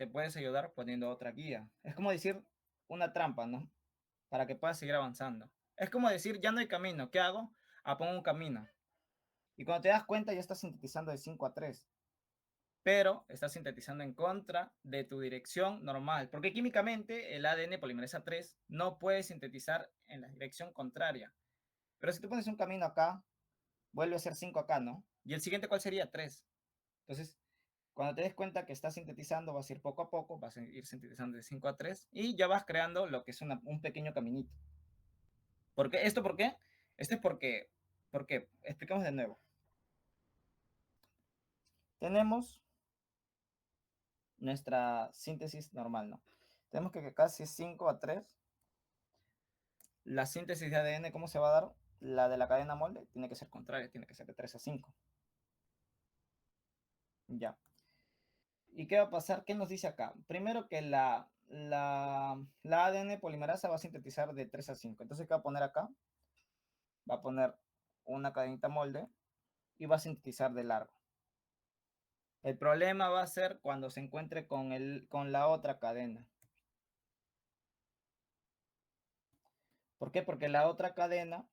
te puedes ayudar poniendo otra guía. Es como decir una trampa, ¿no? Para que puedas seguir avanzando. Es como decir, ya no hay camino, ¿qué hago? Pongo un camino. Y cuando te das cuenta ya estás sintetizando de 5 a 3. Pero estás sintetizando en contra de tu dirección normal. Porque químicamente el ADN polimerasa 3 no puede sintetizar en la dirección contraria. Pero si tú pones un camino acá, vuelve a ser 5 acá, ¿no? Y el siguiente, ¿cuál sería? 3. Entonces, cuando te des cuenta que estás sintetizando, vas a ir poco a poco, vas a ir sintetizando de 5 a 3 y ya vas creando lo que es un pequeño caminito. ¿Por qué? ¿Esto por qué? Esto es porque, explicamos de nuevo. Tenemos nuestra síntesis normal, ¿no? Tenemos que acá si es 5 a 3, la síntesis de ADN, ¿cómo se va a dar? La de la cadena molde tiene que ser contraria, tiene que ser de 3 a 5. Ya. ¿Y qué va a pasar? ¿Qué nos dice acá? Primero que la ADN polimerasa va a sintetizar de 3 a 5. Entonces, ¿qué va a poner acá? Va a poner una cadenita molde y va a sintetizar de largo. El problema va a ser cuando se encuentre con la otra cadena. ¿Por qué? Porque la otra cadena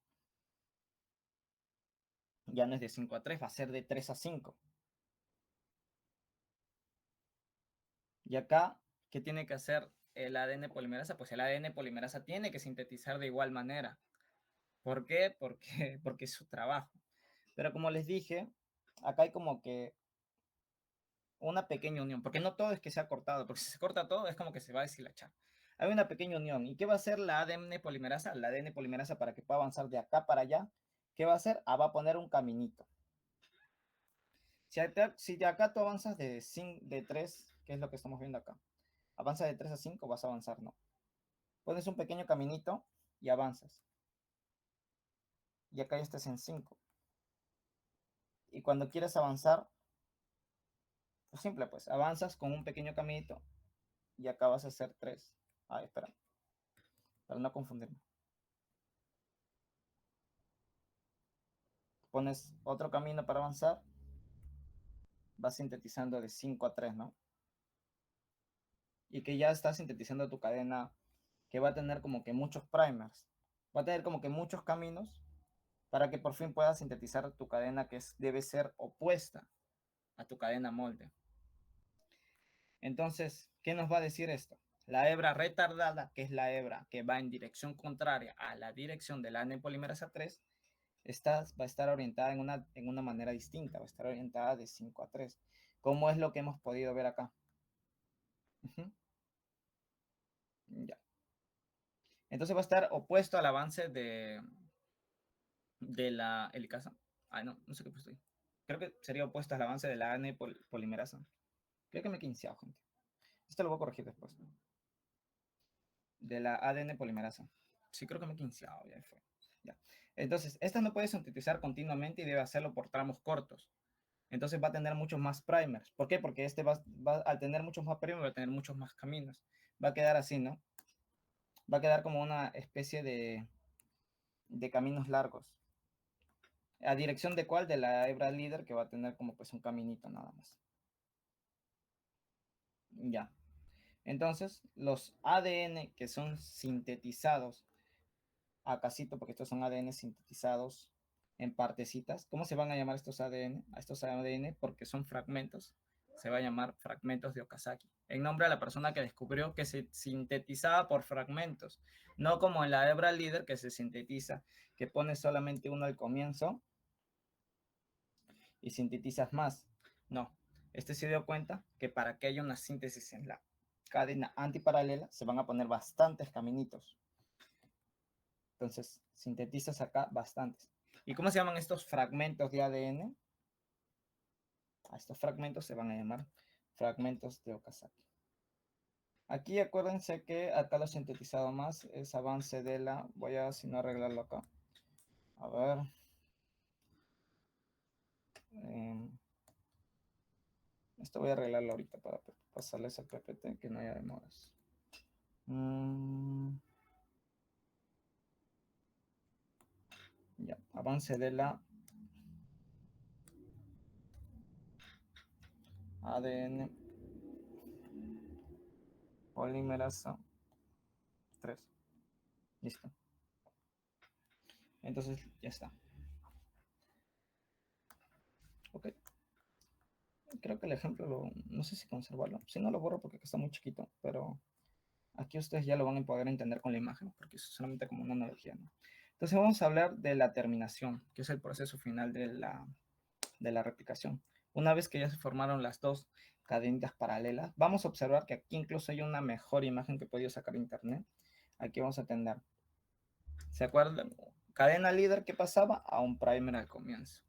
ya no es de 5 a 3, va a ser de 3 a 5. Y acá, ¿qué tiene que hacer el ADN polimerasa? Pues el ADN polimerasa tiene que sintetizar de igual manera. ¿Por qué? Porque es su trabajo. Pero como les dije, acá hay como que una pequeña unión, porque no todo es que sea cortado, porque si se corta todo es como que se va a deshilachar. Hay una pequeña unión. ¿Y qué va a hacer la ADN polimerasa? La ADN polimerasa para que pueda avanzar de acá para allá, ¿qué va a hacer? Va a poner un caminito. Si de acá tú avanzas de 3, que es lo que estamos viendo acá, avanza de 3 a 5, vas a avanzar, ¿no? Pones un pequeño caminito y avanzas. Y acá ya estás en 5. Y cuando quieres avanzar, pues simple, pues avanzas con un pequeño caminito y acá vas a hacer 3. Espera, para no confundirme. Pones otro camino para avanzar, vas sintetizando de 5 a 3, ¿no? Y que ya estás sintetizando tu cadena que va a tener como que muchos primers. Va a tener como que muchos caminos para que por fin puedas sintetizar tu cadena que debe ser opuesta a tu cadena molde. Entonces, ¿qué nos va a decir esto? La hebra retardada, que es la hebra que va en dirección contraria a la dirección de la ADN polimerasa 3, va a estar orientada en una manera distinta, va a estar orientada de 5 a 3, como es lo que hemos podido ver acá. Ya. Entonces va a estar opuesto al avance de la helicasa. No sé qué puse ahí. Creo que sería opuesto al avance de la ADN polimerasa. Creo que me he quinceado, gente. Esto lo voy a corregir después. De la ADN polimerasa. Sí, creo que me he quinceado, ya fue. Ya. Entonces, esta no puede sintetizar continuamente y debe hacerlo por tramos cortos. Entonces va a tener muchos más primers. ¿Por qué? Porque al tener muchos más primers, va a tener muchos más caminos. Va a quedar así, ¿no? Va a quedar como una especie de caminos largos. ¿A dirección de cuál? De la hebra líder, que va a tener como pues un caminito nada más. Ya. Entonces, los ADN que son sintetizados a casito, porque estos son ADN sintetizados en partecitas. ¿Cómo se van a llamar estos ADN? A estos ADN, porque son fragmentos, se va a llamar fragmentos de Okazaki, en nombre a la persona que descubrió que se sintetizaba por fragmentos, no como en la hebra líder que se sintetiza, que pones solamente uno al comienzo y sintetizas más. No, este se dio cuenta que para que haya una síntesis en la cadena antiparalela se van a poner bastantes caminitos. Entonces, sintetizas acá bastantes. ¿Y cómo se llaman estos fragmentos de ADN? A estos fragmentos se van a llamar fragmentos de Okazaki. Aquí acuérdense que acá lo he sintetizado más, es avance de la... Voy a, si no, arreglarlo acá. A ver. Esto voy a arreglarlo ahorita para pasarles al PPT, que no haya demoras. Ya, avance de la ADN polimerasa 3. Listo. Entonces ya está. Ok. Creo que el ejemplo, no sé si conservarlo. Si no, lo borro porque está muy chiquito, pero aquí ustedes ya lo van a poder entender con la imagen, porque es solamente como una analogía, ¿no? Entonces vamos a hablar de la terminación, que es el proceso final de la replicación. Una vez que ya se formaron las dos cadenitas paralelas, vamos a observar que aquí incluso hay una mejor imagen que he podido sacar de internet. Aquí vamos a tener, ¿se acuerdan? Cadena líder que pasaba a un primer al comienzo.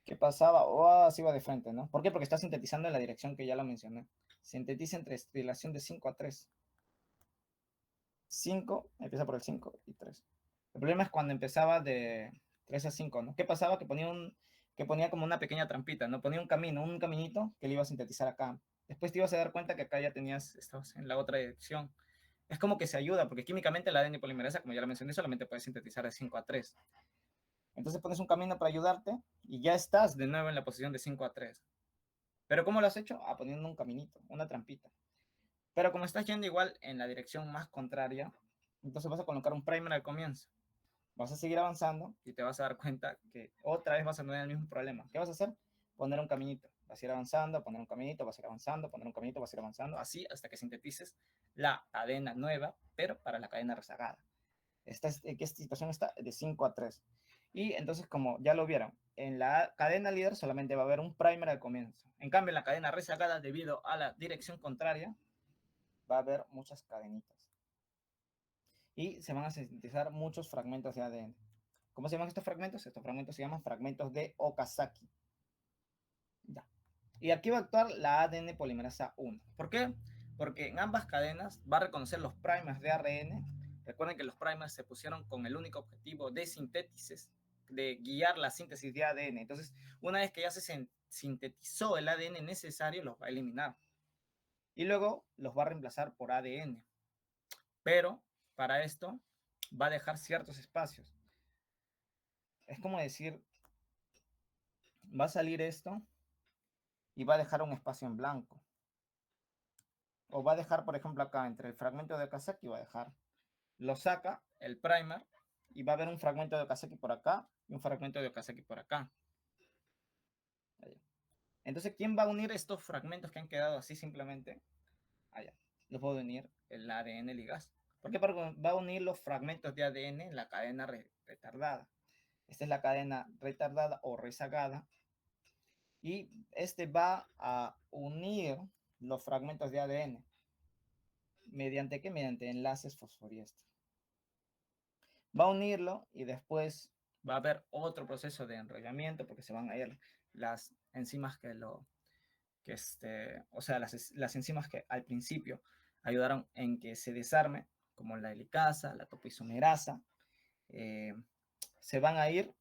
¿Qué pasaba? Así va de frente, ¿no? ¿Por qué? Porque está sintetizando en la dirección que ya lo mencioné. Sintetiza entre relación de 5 a 3. 5, empieza por el 5 y 3. El problema es cuando empezaba de 3 a 5, ¿no? ¿Qué pasaba? Que ponía como una pequeña trampita, ¿no? Ponía un caminito que le iba a sintetizar acá. Después te ibas a dar cuenta que acá ya tenías, estabas en la otra dirección. Es como que se ayuda, porque químicamente la ADN polimerasa, como ya lo mencioné, solamente puede sintetizar de 5 a 3. Entonces pones un camino para ayudarte y ya estás de nuevo en la posición de 5 a 3. ¿Pero cómo lo has hecho? Poniendo un caminito, una trampita. Pero como estás yendo igual en la dirección más contraria, entonces vas a colocar un primer al comienzo. Vas a seguir avanzando y te vas a dar cuenta que otra vez vas a tener el mismo problema. ¿Qué vas a hacer? Poner un caminito. Vas a ir avanzando, poner un caminito, vas a ir avanzando, poner un caminito, vas a ir avanzando, así hasta que sintetices la cadena nueva, pero para la cadena rezagada. Esta situación está de 5 a 3. Y entonces, como ya lo vieron, en la cadena líder solamente va a haber un primer al comienzo. En cambio, en la cadena rezagada, debido a la dirección contraria, va a haber muchas cadenitas. Y se van a sintetizar muchos fragmentos de ADN. ¿Cómo se llaman estos fragmentos? Estos fragmentos se llaman fragmentos de Okazaki. Ya. Y aquí va a actuar la ADN polimerasa 1. ¿Por qué? Porque en ambas cadenas va a reconocer los primers de ARN. Recuerden que los primers se pusieron con el único objetivo de síntesis, de guiar la síntesis de ADN. Entonces, una vez que ya se sintetizó el ADN necesario, los va a eliminar. Y luego los va a reemplazar por ADN. Pero para esto va a dejar ciertos espacios. Es como decir, va a salir esto y va a dejar un espacio en blanco. O va a dejar, por ejemplo, acá entre el fragmento de Okazaki, va a dejar, lo saca el primer y va a haber un fragmento de Okazaki por acá y un fragmento de Okazaki por acá. Entonces, ¿quién va a unir estos fragmentos que han quedado así simplemente? Allá. Los va a unir el ADN ligaz. ¿Por qué? Porque va a unir los fragmentos de ADN en la cadena retardada. Esta es la cadena retardada o rezagada. Y este va a unir los fragmentos de ADN. ¿Mediante qué? Mediante enlaces fosforiestos. Va a unirlo y después va a haber otro proceso de enrollamiento porque se van a ir las enzimas o sea, las enzimas que al principio ayudaron en que se desarme, como la helicasa, la topoisomerasa, se van a ir,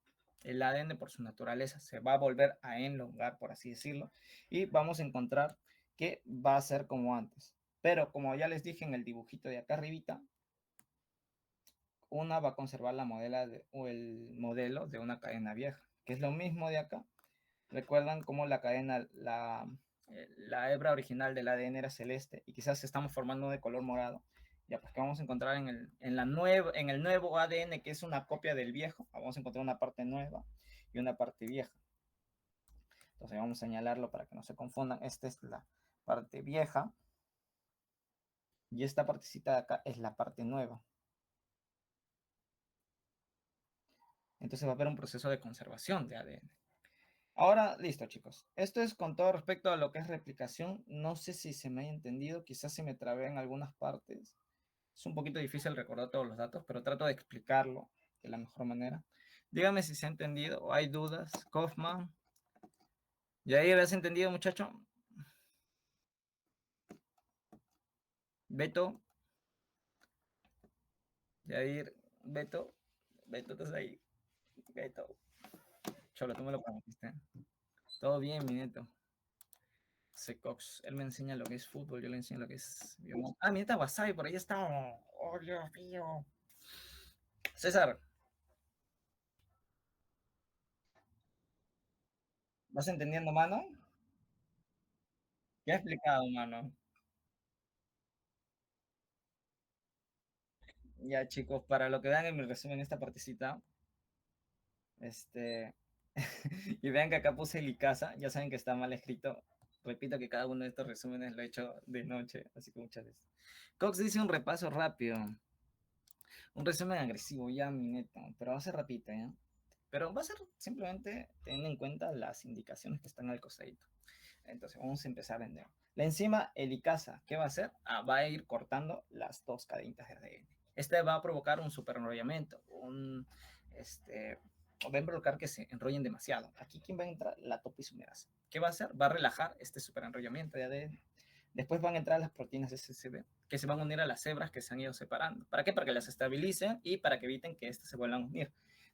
el ADN por su naturaleza se va a volver a elongar, por así decirlo, y vamos a encontrar que va a ser como antes. Pero como ya les dije en el dibujito de acá arribita, una va a conservar o el modelo de una cadena vieja, que es lo mismo de acá. Recuerdan cómo la cadena, la hebra original del ADN era celeste y quizás estamos formando de color morado. Ya, pues que vamos a encontrar en el nuevo ADN, que es una copia del viejo, vamos a encontrar una parte nueva y una parte vieja. Entonces vamos a señalarlo para que no se confundan. Esta es la parte vieja y esta partecita de acá es la parte nueva. Entonces va a haber un proceso de conservación de ADN. Ahora, listo, chicos. Esto es con todo respecto a lo que es replicación. No sé si se me haya entendido, quizás se me trabé en algunas partes. Es un poquito difícil recordar todos los datos, pero trato de explicarlo de la mejor manera. Dígame si se ha entendido o hay dudas. Kaufman. ¿Yair, has entendido, muchacho? Beto. Yair, Beto. Beto, ¿estás ahí? Beto. Cholo, tú me lo prometiste. Todo bien, mi nieto. Cox, él me enseña lo que es fútbol, yo le enseño lo que es biomón. Ah, mira, está Wasabi, por ahí está. Oh, Dios mío. César, ¿vas entendiendo, mano? ¿Qué ha explicado, mano? Ya, chicos, para lo que vean en mi resumen, esta partecita, este, y vean que acá puse Licasa, ya saben que está mal escrito. Repito que cada uno de estos resúmenes lo he hecho de noche, así que muchas veces. Cox dice un repaso rápido, un resumen agresivo, ya, mi neto, pero va a ser rapidito, ¿ya? Pero va a ser simplemente teniendo en cuenta las indicaciones que están al costadito. Entonces, vamos a empezar de nuevo. La enzima helicasa, ¿qué va a hacer? Va a ir cortando las dos cadenitas de ADN. Este va a provocar un superenrollamiento, va a provocar que se enrollen demasiado. Aquí, ¿quién va a entrar? La topoisomerasa. ¿Qué va a hacer? Va a relajar este superenrollamiento de ADN. Después van a entrar las proteínas SCB, que se van a unir a las hebras que se han ido separando. ¿Para qué? Para que las estabilicen y para que eviten que éstas se vuelvan a unir.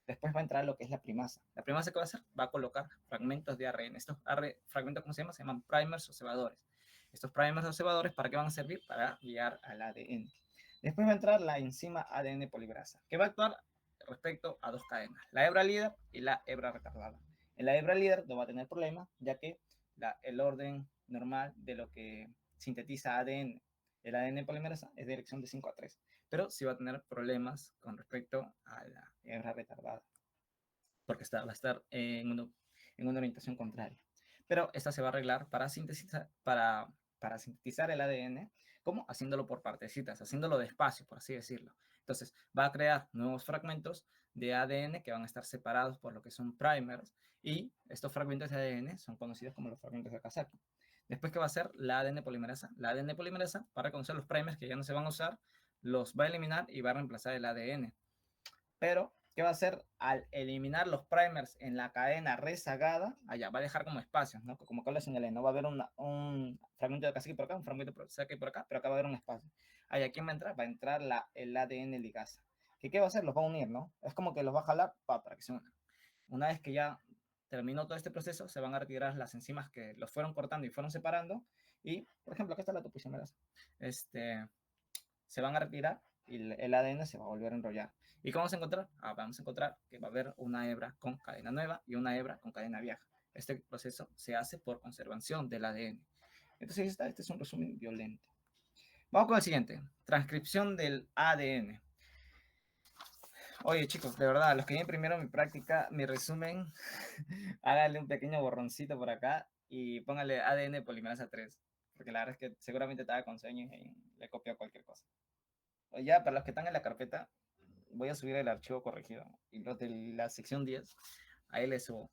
Después va a entrar lo que es la primasa. ¿La primasa qué va a hacer? Va a colocar fragmentos de ARN. Estos fragmentos, ¿cómo se llama? Se llaman primers o cebadores. Estos primers o cebadores, ¿para qué van a servir? Para guiar al ADN. Después va a entrar la enzima ADN polimerasa, que va a actuar respecto a dos cadenas, la hebra líder y la hebra retardada. En la hebra líder no va a tener problema, ya que el orden normal de lo que sintetiza ADN, el ADN polimerasa, es de dirección de 5 a 3, pero sí va a tener problemas con respecto a la hebra retardada, porque va a estar en una orientación contraria. Pero esta se va a arreglar para sintetizar el ADN, como haciéndolo por partecitas, haciéndolo despacio, por así decirlo. Entonces, va a crear nuevos fragmentos de ADN que van a estar separados por lo que son primers, y estos fragmentos de ADN son conocidos como los fragmentos de Okazaki. Después, ¿qué va a hacer la ADN polimerasa? La ADN polimerasa, para reconocer los primers que ya no se van a usar, los va a eliminar y va a reemplazar el ADN. Pero, ¿qué va a hacer al eliminar los primers en la cadena rezagada? Allá va a dejar como espacios, ¿no? Como acá lo señalé, no va a haber un fragmento de Okazaki por acá, un fragmento de Okazaki por acá, pero acá va a haber un espacio. Allá, ¿quién va a entrar? Va a entrar el ADN ligasa. ¿Qué va a hacer? Los va a unir, ¿no? Es como que los va a jalar para que se unan. Una vez que ya terminó todo este proceso, se van a retirar las enzimas que los fueron cortando y fueron separando. Y, por ejemplo, acá está la topoisomerasa. Se van a retirar y el ADN se va a volver a enrollar. ¿Y cómo vamos a encontrar? Vamos a encontrar que va a haber una hebra con cadena nueva y una hebra con cadena vieja. Este proceso se hace por conservación del ADN. Entonces, este es un resumen violento. Vamos con el siguiente. Transcripción del ADN. Oye, chicos, de verdad, los que ya imprimieron mi práctica, mi resumen, háganle un pequeño borroncito por acá y póngale ADN polimerasa 3, porque la verdad es que seguramente estaba con sueño y le copió cualquier cosa. O ya, para los que están en la carpeta, voy a subir el archivo corregido. Y los de la sección 10, ahí les subo.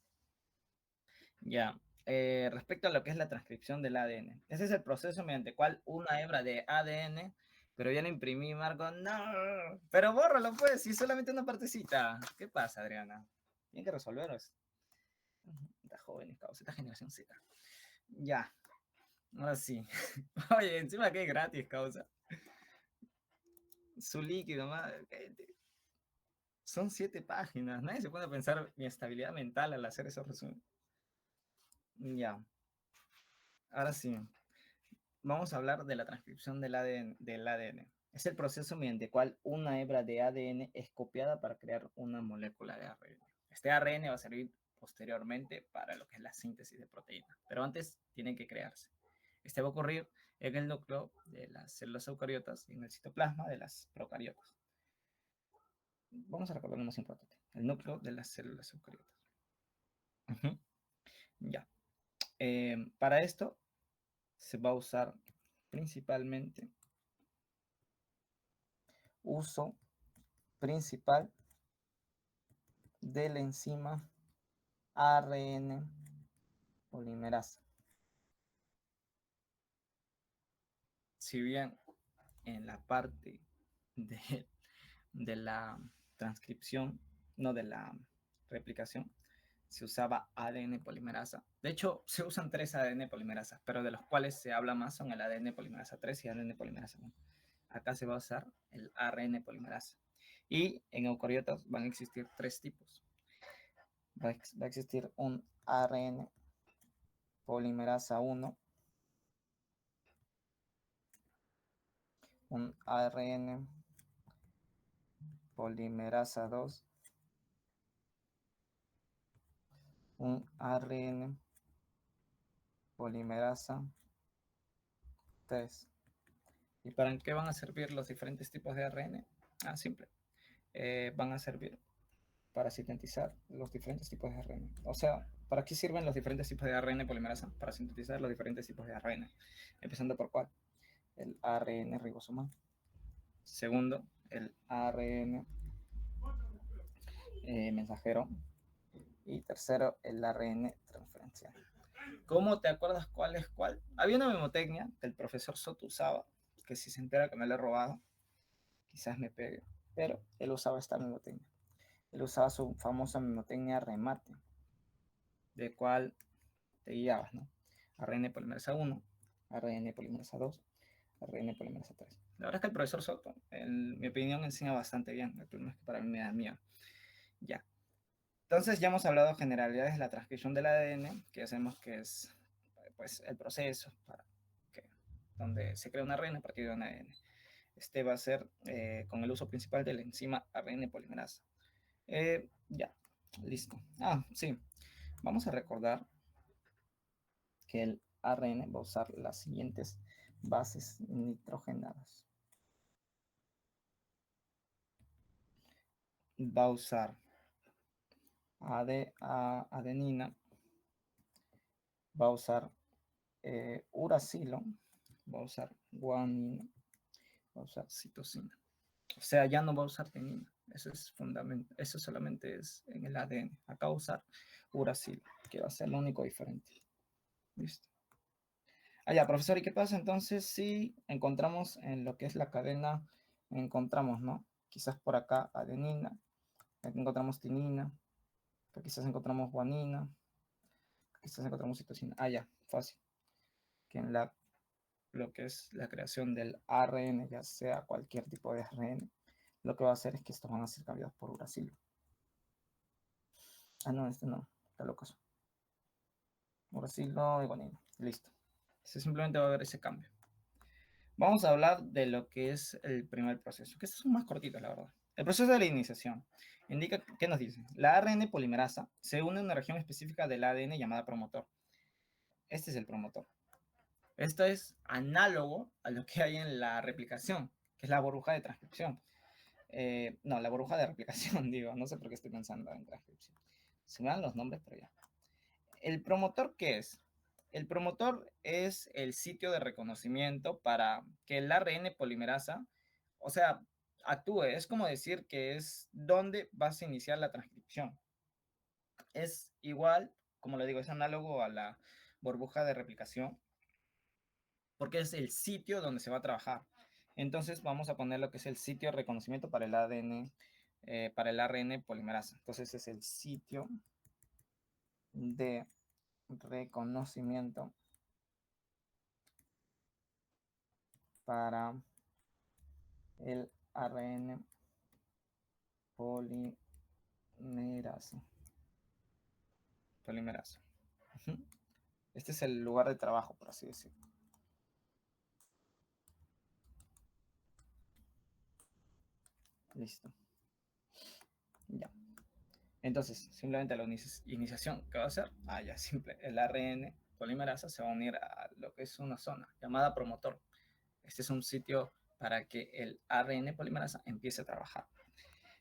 Ya. Respecto a lo que es la transcripción del ADN. Ese es el proceso mediante el cual una hebra de ADN, pero ya lo imprimí, Marco. No, pero bórralo pues, si solamente una partecita. ¿Qué pasa, Adriana? Tienen que resolverlo. Está jóvenes, causa, esta generación Z. Ya, ahora sí. Oye, encima que es gratis, causa. Su líquido, madre. Son 7 páginas. Nadie se puede pensar mi estabilidad mental al hacer esos resúmenes. Ya, ahora sí. Vamos a hablar de la transcripción del ADN. Es el proceso mediante el cual una hebra de ADN es copiada para crear una molécula de ARN. Este ARN va a servir posteriormente para lo que es la síntesis de proteínas, pero antes tiene que crearse. Este va a ocurrir en el núcleo de las células eucariotas y en el citoplasma de las procariotas. Vamos a recordar lo más importante, el núcleo de las células eucariotas. Ya. Para esto se va a usar principalmente uso principal de la enzima ARN polimerasa. Si bien en la parte de la transcripción, no de la replicación, se usaba ADN polimerasa. De hecho, se usan 3 ADN polimerasas, pero de los cuales se habla más son el ADN polimerasa 3 y ADN polimerasa 1. Acá se va a usar el ARN polimerasa. Y en eucariotas van a existir 3 tipos. Va a existir un ARN polimerasa 1, un ARN polimerasa 2, un ARN polimerasa 3. ¿Y para qué van a servir los diferentes tipos de ARN? Simple. Van a servir para sintetizar los diferentes tipos de ARN. O sea, ¿para qué sirven los diferentes tipos de ARN polimerasa? Para sintetizar los diferentes tipos de ARN. Empezando por cuál? El ARN ribosomal. Segundo, el ARN mensajero. Y tercero, el ARN transferencial. ¿Cómo te acuerdas cuál es cuál? Había una memotecnia que el profesor Soto usaba, que si se entera que me la he robado, quizás me pegue. Pero él usaba esta memotecnia. Él usaba su famosa memotecnia remate, de cual te guiabas, ¿no? ARN polimerasa 1, ARN polimerasa 2, ARN polimerasa 3. La verdad es que el profesor Soto, en mi opinión, enseña bastante bien. El problema es que para mí me da miedo. Ya. Entonces ya hemos hablado generalidades de la transcripción del ADN, que hacemos que es pues, el proceso para donde se crea un ARN a partir de un ADN. Este va a ser con el uso principal de la enzima ARN polimerasa. Ya, listo. Sí. Vamos a recordar que el ARN va a usar las siguientes bases nitrogenadas. Va a usar adenina, va a usar uracilo, va a usar guanina, va a usar citosina. O sea, ya no va a usar tenina. Eso es fundamental. Eso solamente es en el ADN. Acá va a usar uracilo, que va a ser lo único diferente. ¿Listo? Ya, profesor, ¿y qué pasa entonces si encontramos en lo que es la cadena, encontramos, ¿no? Quizás por acá adenina, aquí encontramos tinina, quizás encontramos guanina, quizás encontramos citosina. Ya, fácil. Que en lo que es la creación del ARN, ya sea cualquier tipo de ARN, lo que va a hacer es que estos van a ser cambiados por uracilo. No, este no, está loco. Uracilo y guanina, listo. Simplemente va a haber ese cambio. Vamos a hablar de lo que es el primer proceso, que estos son más cortitos, la verdad. El proceso de la iniciación indica, ¿qué nos dice? La ARN polimerasa se une a una región específica del ADN llamada promotor. Este es el promotor. Esto es análogo a lo que hay en la replicación, que es la burbuja de transcripción. No, la burbuja de replicación, digo, no sé por qué estoy pensando en transcripción. Se me dan los nombres, pero ya. ¿El promotor qué es? El promotor es el sitio de reconocimiento para que el ARN polimerasa, o sea, actúe. Es como decir que es donde vas a iniciar la transcripción. Es igual, como le digo, es análogo a la burbuja de replicación, porque es el sitio donde se va a trabajar. Entonces vamos a poner lo que es el sitio de reconocimiento para el ADN, para el ARN polimerasa. Entonces es el sitio de reconocimiento para el ARN polimerasa. Polimerasa. Este es el lugar de trabajo, por así decirlo. Listo. Ya. Entonces, simplemente la iniciación, ¿qué va a hacer? Ya, simple. El ARN polimerasa se va a unir a lo que es una zona llamada promotor. Este es un sitio para que el ARN polimerasa empiece a trabajar.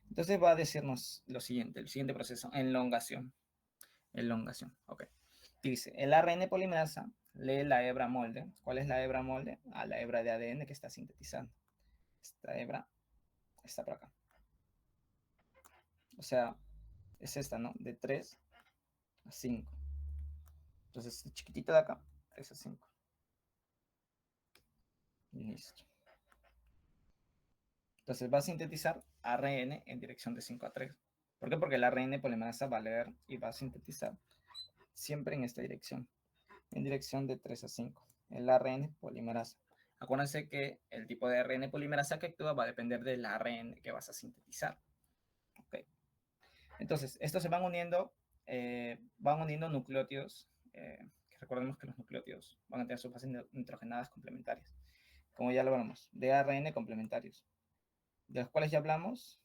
Entonces va a decirnos lo siguiente, el siguiente proceso, elongación. Elongación, ok. Dice, el ARN polimerasa lee la hebra molde. ¿Cuál es la hebra molde? La hebra de ADN que está sintetizando. Esta hebra está por acá. O sea, es esta, ¿no? De 3 a 5. Entonces, este chiquitito de acá, 3 a 5. Listo. Entonces va a sintetizar ARN en dirección de 5 a 3. ¿Por qué? Porque el ARN polimerasa va a leer y va a sintetizar siempre en esta dirección, en dirección de 3 a 5. El ARN polimerasa. Acuérdense que el tipo de ARN polimerasa que actúa va a depender del ARN que vas a sintetizar. Okay. Entonces, estos se van uniendo nucleótidos. Recordemos que los nucleótidos van a tener sus bases nitrogenadas complementarias, como ya lo hablamos, de ARN complementarios, de los cuales ya hablamos,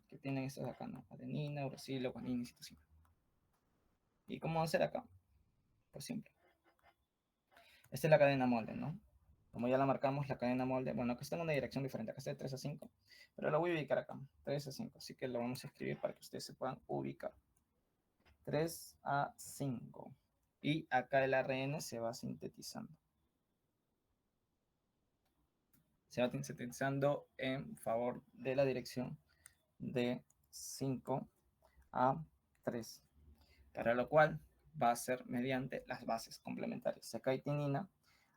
que tienen estos acá, ¿no? Adenina, uracilo, guanina y citosina. ¿Y cómo va a ser acá? Pues simple. Esta es la cadena molde, ¿no? Como ya la marcamos, la cadena molde, bueno, acá está en una dirección diferente, acá está de 3 a 5, pero lo voy a ubicar acá, 3 a 5, así que lo vamos a escribir para que ustedes se puedan ubicar. 3 a 5. Y acá el ARN se va sintetizando. Se va sintetizando en favor de la dirección de 5 a 3, para lo cual va a ser mediante las bases complementarias. Acá hay tinina,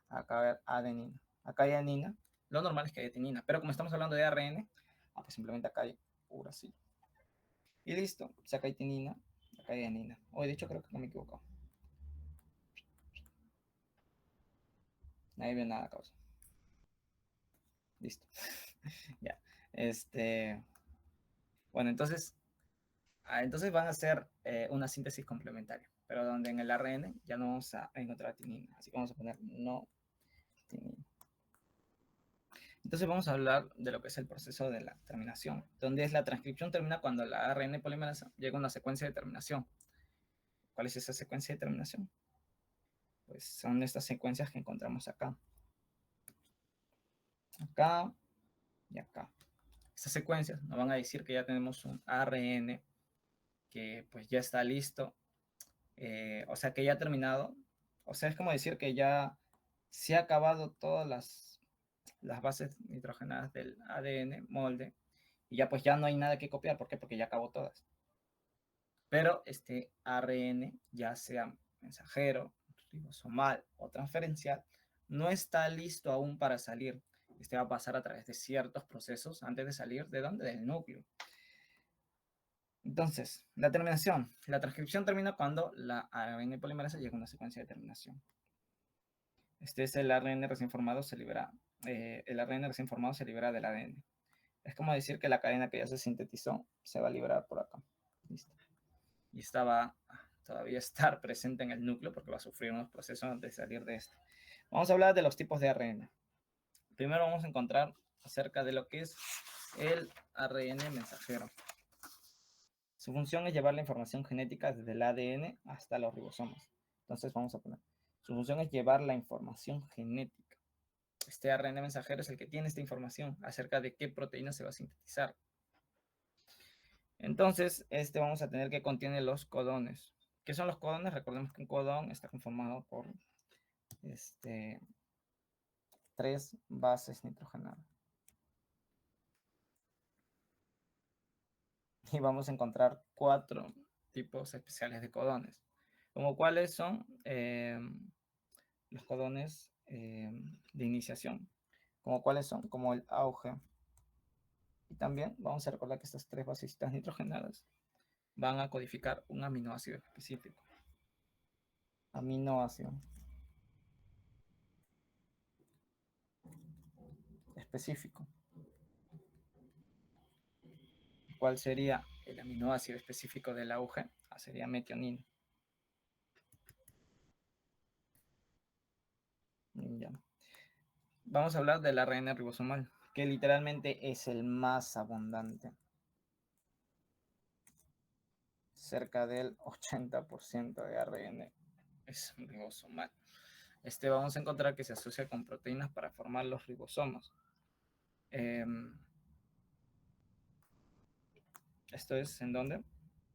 acá hay adenina. Acá hay adenina, lo normal es que haya tinina, pero como estamos hablando de ARN, pues simplemente acá hay uracilo. Y listo, si acá hay tinina, acá hay adenina. Hoy de hecho creo que no me he equivocado. Nadie ve nada, causa. Listo. Ya. Bueno, entonces van a hacer una síntesis complementaria, pero donde en el ARN ya no vamos a encontrar tinina. Así que vamos a poner no tinina. Entonces vamos a hablar de lo que es el proceso de la terminación, donde es la transcripción termina cuando la ARN polimerasa llega a una secuencia de terminación. ¿Cuál es esa secuencia de terminación? Pues son estas secuencias que encontramos acá. Acá y acá. Estas secuencias nos van a decir que ya tenemos un ARN que pues ya está listo, o sea que ya ha terminado, o sea es como decir que ya se ha acabado todas las bases nitrogenadas del ADN molde y ya pues ya no hay nada que copiar. ¿Por qué? Porque ya acabó todas. Pero este ARN, ya sea mensajero, ribosomal o transferencial, no está listo aún para salir. Este va a pasar a través de ciertos procesos antes de salir. ¿De dónde? Del núcleo. Entonces, la terminación. La transcripción termina cuando la ARN polimerasa llega a una secuencia de terminación. Este es el ARN recién formado, se libera. El ARN recién formado se libera del ADN. Es como decir que la cadena que ya se sintetizó se va a liberar por acá. Listo. Y esta va todavía a estar presente en el núcleo porque va a sufrir unos procesos antes de salir de este. Vamos a hablar de los tipos de ARN. Primero vamos a encontrar acerca de lo que es el ARN mensajero. Su función es llevar la información genética desde el ADN hasta los ribosomas. Entonces vamos a poner, su función es llevar la información genética. Este ARN mensajero es el que tiene esta información acerca de qué proteína se va a sintetizar. Entonces, vamos a tener que contiene los codones. ¿Qué son los codones? Recordemos que un codón está conformado por 3 bases nitrogenadas. Y vamos a encontrar 4 tipos especiales de codones. Como cuáles son los codones de iniciación. Como cuáles son, como el auge. Y también vamos a recordar que estas 3 basecitas nitrogenadas van a codificar un aminoácido específico. Aminoácido específico. ¿Cuál sería el aminoácido específico del auge? Sería metionina. Ya. Vamos a hablar del ARN ribosomal, que literalmente es el más abundante. Cerca del 80% de ARN es ribosomal. Vamos a encontrar que se asocia con proteínas para formar los ribosomas. Esto es ¿en dónde?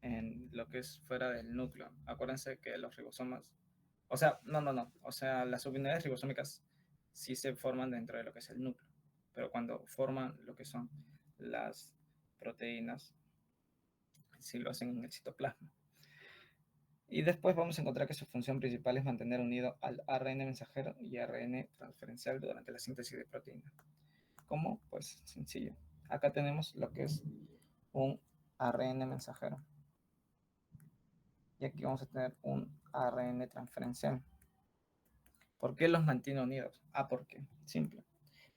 En lo que es fuera del núcleo. Acuérdense que los ribosomas, o sea, no, o sea, las subunidades ribosómicas sí se forman dentro de lo que es el núcleo, pero cuando forman lo que son las proteínas, sí lo hacen en el citoplasma. Y después vamos a encontrar que su función principal es mantener unido al ARN mensajero y ARN transferencial durante la síntesis de proteínas. ¿Cómo? Pues sencillo. Acá tenemos lo que es un ARN mensajero. Y aquí vamos a tener un ARN transferencial. ¿Por qué los mantiene unidos? ¿Por qué? Simple.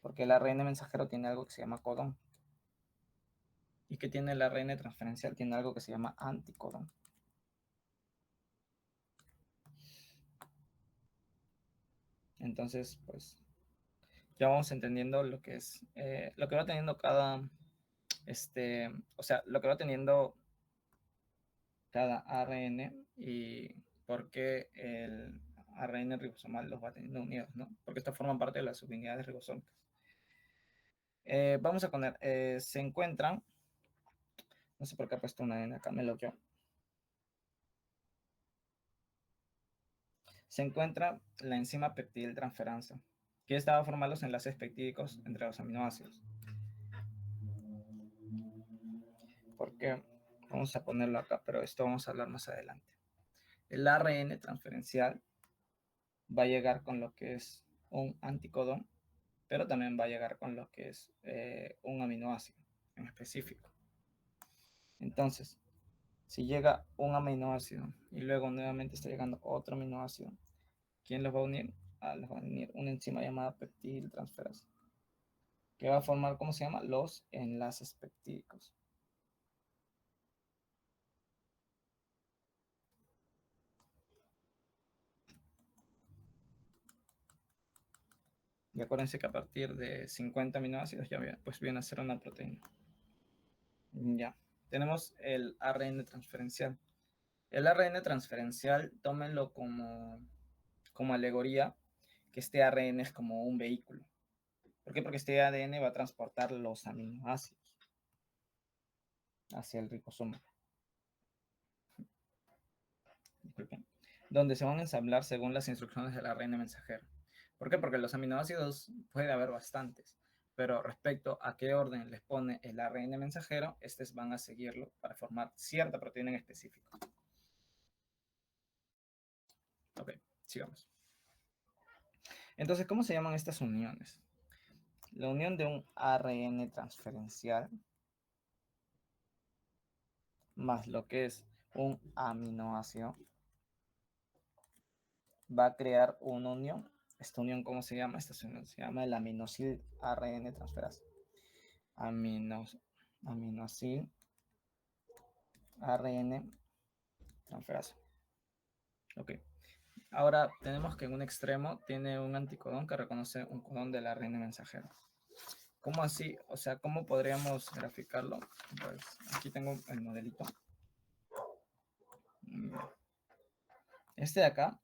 Porque el ARN mensajero tiene algo que se llama codón. ¿Y qué tiene el ARN transferencial? Tiene algo que se llama anticodón. Entonces, pues, ya vamos entendiendo lo que es, lo que va teniendo cada, o sea, lo que va teniendo cada ARN y por qué ARN ribosomal los va teniendo unidos, ¿no? Porque estos forman parte de las subunidades ribosómicas. Vamos a poner, se encuentran, no sé por qué he puesto una N acá, me lo yo. Se encuentra la enzima peptidiltransferasa, que estaba a formar los enlaces peptídicos entre los aminoácidos. Porque vamos a ponerlo acá, pero esto vamos a hablar más adelante. El ARN transferencial va a llegar con lo que es un anticodón, pero también va a llegar con lo que es un aminoácido en específico. Entonces, si llega un aminoácido y luego nuevamente está llegando otro aminoácido, ¿quién los va a unir? Los va a unir una enzima llamada peptidiltransferasa, que va a formar, ¿cómo se llama? Los enlaces peptídicos. Y acuérdense que a partir de 50 aminoácidos ya pues viene a ser una proteína. Ya, tenemos el ARN transferencial. El ARN transferencial, tómenlo como alegoría, que este ARN es como un vehículo. ¿Por qué? Porque este ADN va a transportar los aminoácidos hacia el ribosoma. Disculpen. Donde se van a ensamblar según las instrucciones del ARN mensajero. ¿Por qué? Porque los aminoácidos puede haber bastantes, pero respecto a qué orden les pone el ARN mensajero, estos van a seguirlo para formar cierta proteína en específico. Ok, sigamos. Entonces, ¿cómo se llaman estas uniones? La unión de un ARN transferencial más lo que es un aminoácido va a crear una unión. Esta unión, ¿cómo se llama? Esta unión se llama el aminosil ARN transferasa. Aminosil ARN transferasa. Ok. Ahora tenemos que en un extremo tiene un anticodón que reconoce un codón del ARN mensajero. ¿Cómo así? O sea, ¿cómo podríamos graficarlo? Pues aquí tengo el modelito. Este de acá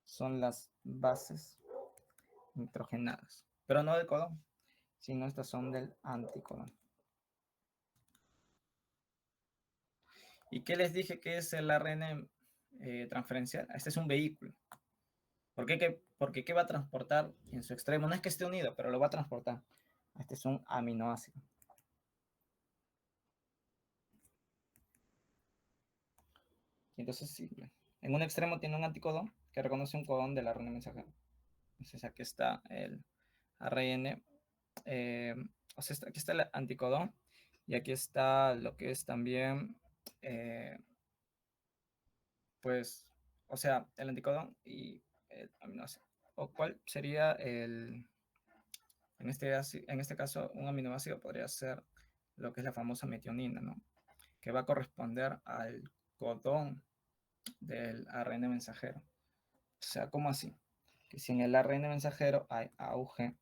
son las bases nitrogenadas, pero no del codón, sino estas son del anticodón. ¿Y qué les dije que es el ARN transferencial? Este es un vehículo. Porque ¿qué va a transportar en su extremo? No es que esté unido, pero lo va a transportar. Este es un aminoácido. Y entonces, sí, en un extremo tiene un anticodón que reconoce un codón del ARN mensajero. Entonces aquí está el ARN, o sea, aquí está el anticodón y aquí está lo que es también, pues, o sea, el anticodón y el aminoácido. ¿O cuál sería en este caso, un aminoácido podría ser lo que es la famosa metionina, ¿no? Que va a corresponder al codón del ARN mensajero. O sea, ¿cómo así? Que si en el ARN mensajero hay auge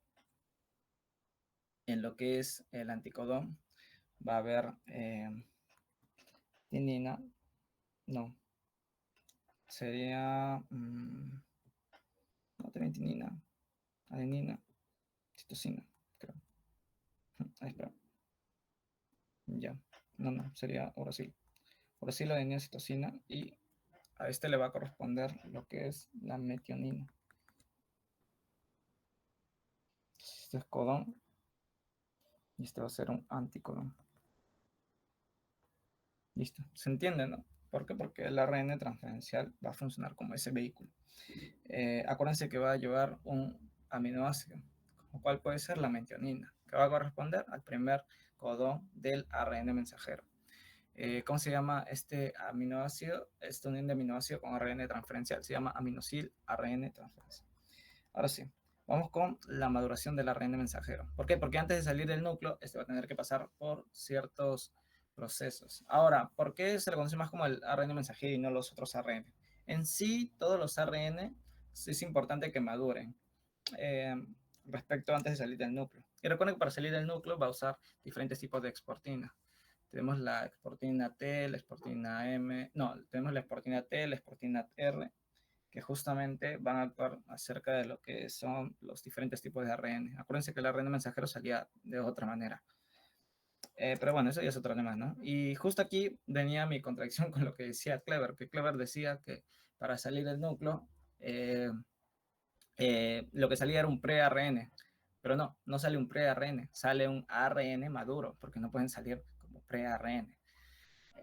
en lo que es el anticodón, va a haber tinina, no, sería, no también tinina, adenina, citosina, creo. Ahí, espera. Ya, no, sería uracil. Uracil, adenina, citosina y a este le va a corresponder lo que es la metionina. Este es codón y este va a ser un anticodón. Listo, se entiende, ¿no? ¿Por qué? Porque el ARN transferencial va a funcionar como ese vehículo. Acuérdense que va a llevar un aminoácido, como cual puede ser la metionina, que va a corresponder al primer codón del ARN mensajero. ¿Cómo se llama este aminoácido? Esta unión de aminoácido con ARN transferencial se llama aminosil ARN transferencial. Ahora sí, vamos con la maduración del ARN mensajero. ¿Por qué? Porque antes de salir del núcleo, este va a tener que pasar por ciertos procesos. Ahora, ¿por qué se le conoce más como el ARN mensajero y no los otros ARN? En sí, todos los ARN es importante que maduren eh, respecto antes de salir del núcleo. Y recuerden que para salir del núcleo va a usar diferentes tipos de exportina. Tenemos la exportina T, la exportina M, no, tenemos la exportina T, la exportina R que justamente van a actuar acerca de lo que son los diferentes tipos de ARN. Acuérdense que el ARN mensajero salía de otra manera. Pero bueno, eso ya es otro tema, ¿no? Y justo aquí venía mi contradicción con lo que decía Clever, que Clever decía que para salir del núcleo, lo que salía era un pre-ARN, pero no, no sale un pre-ARN, sale un ARN maduro, porque no pueden salir como pre-ARN.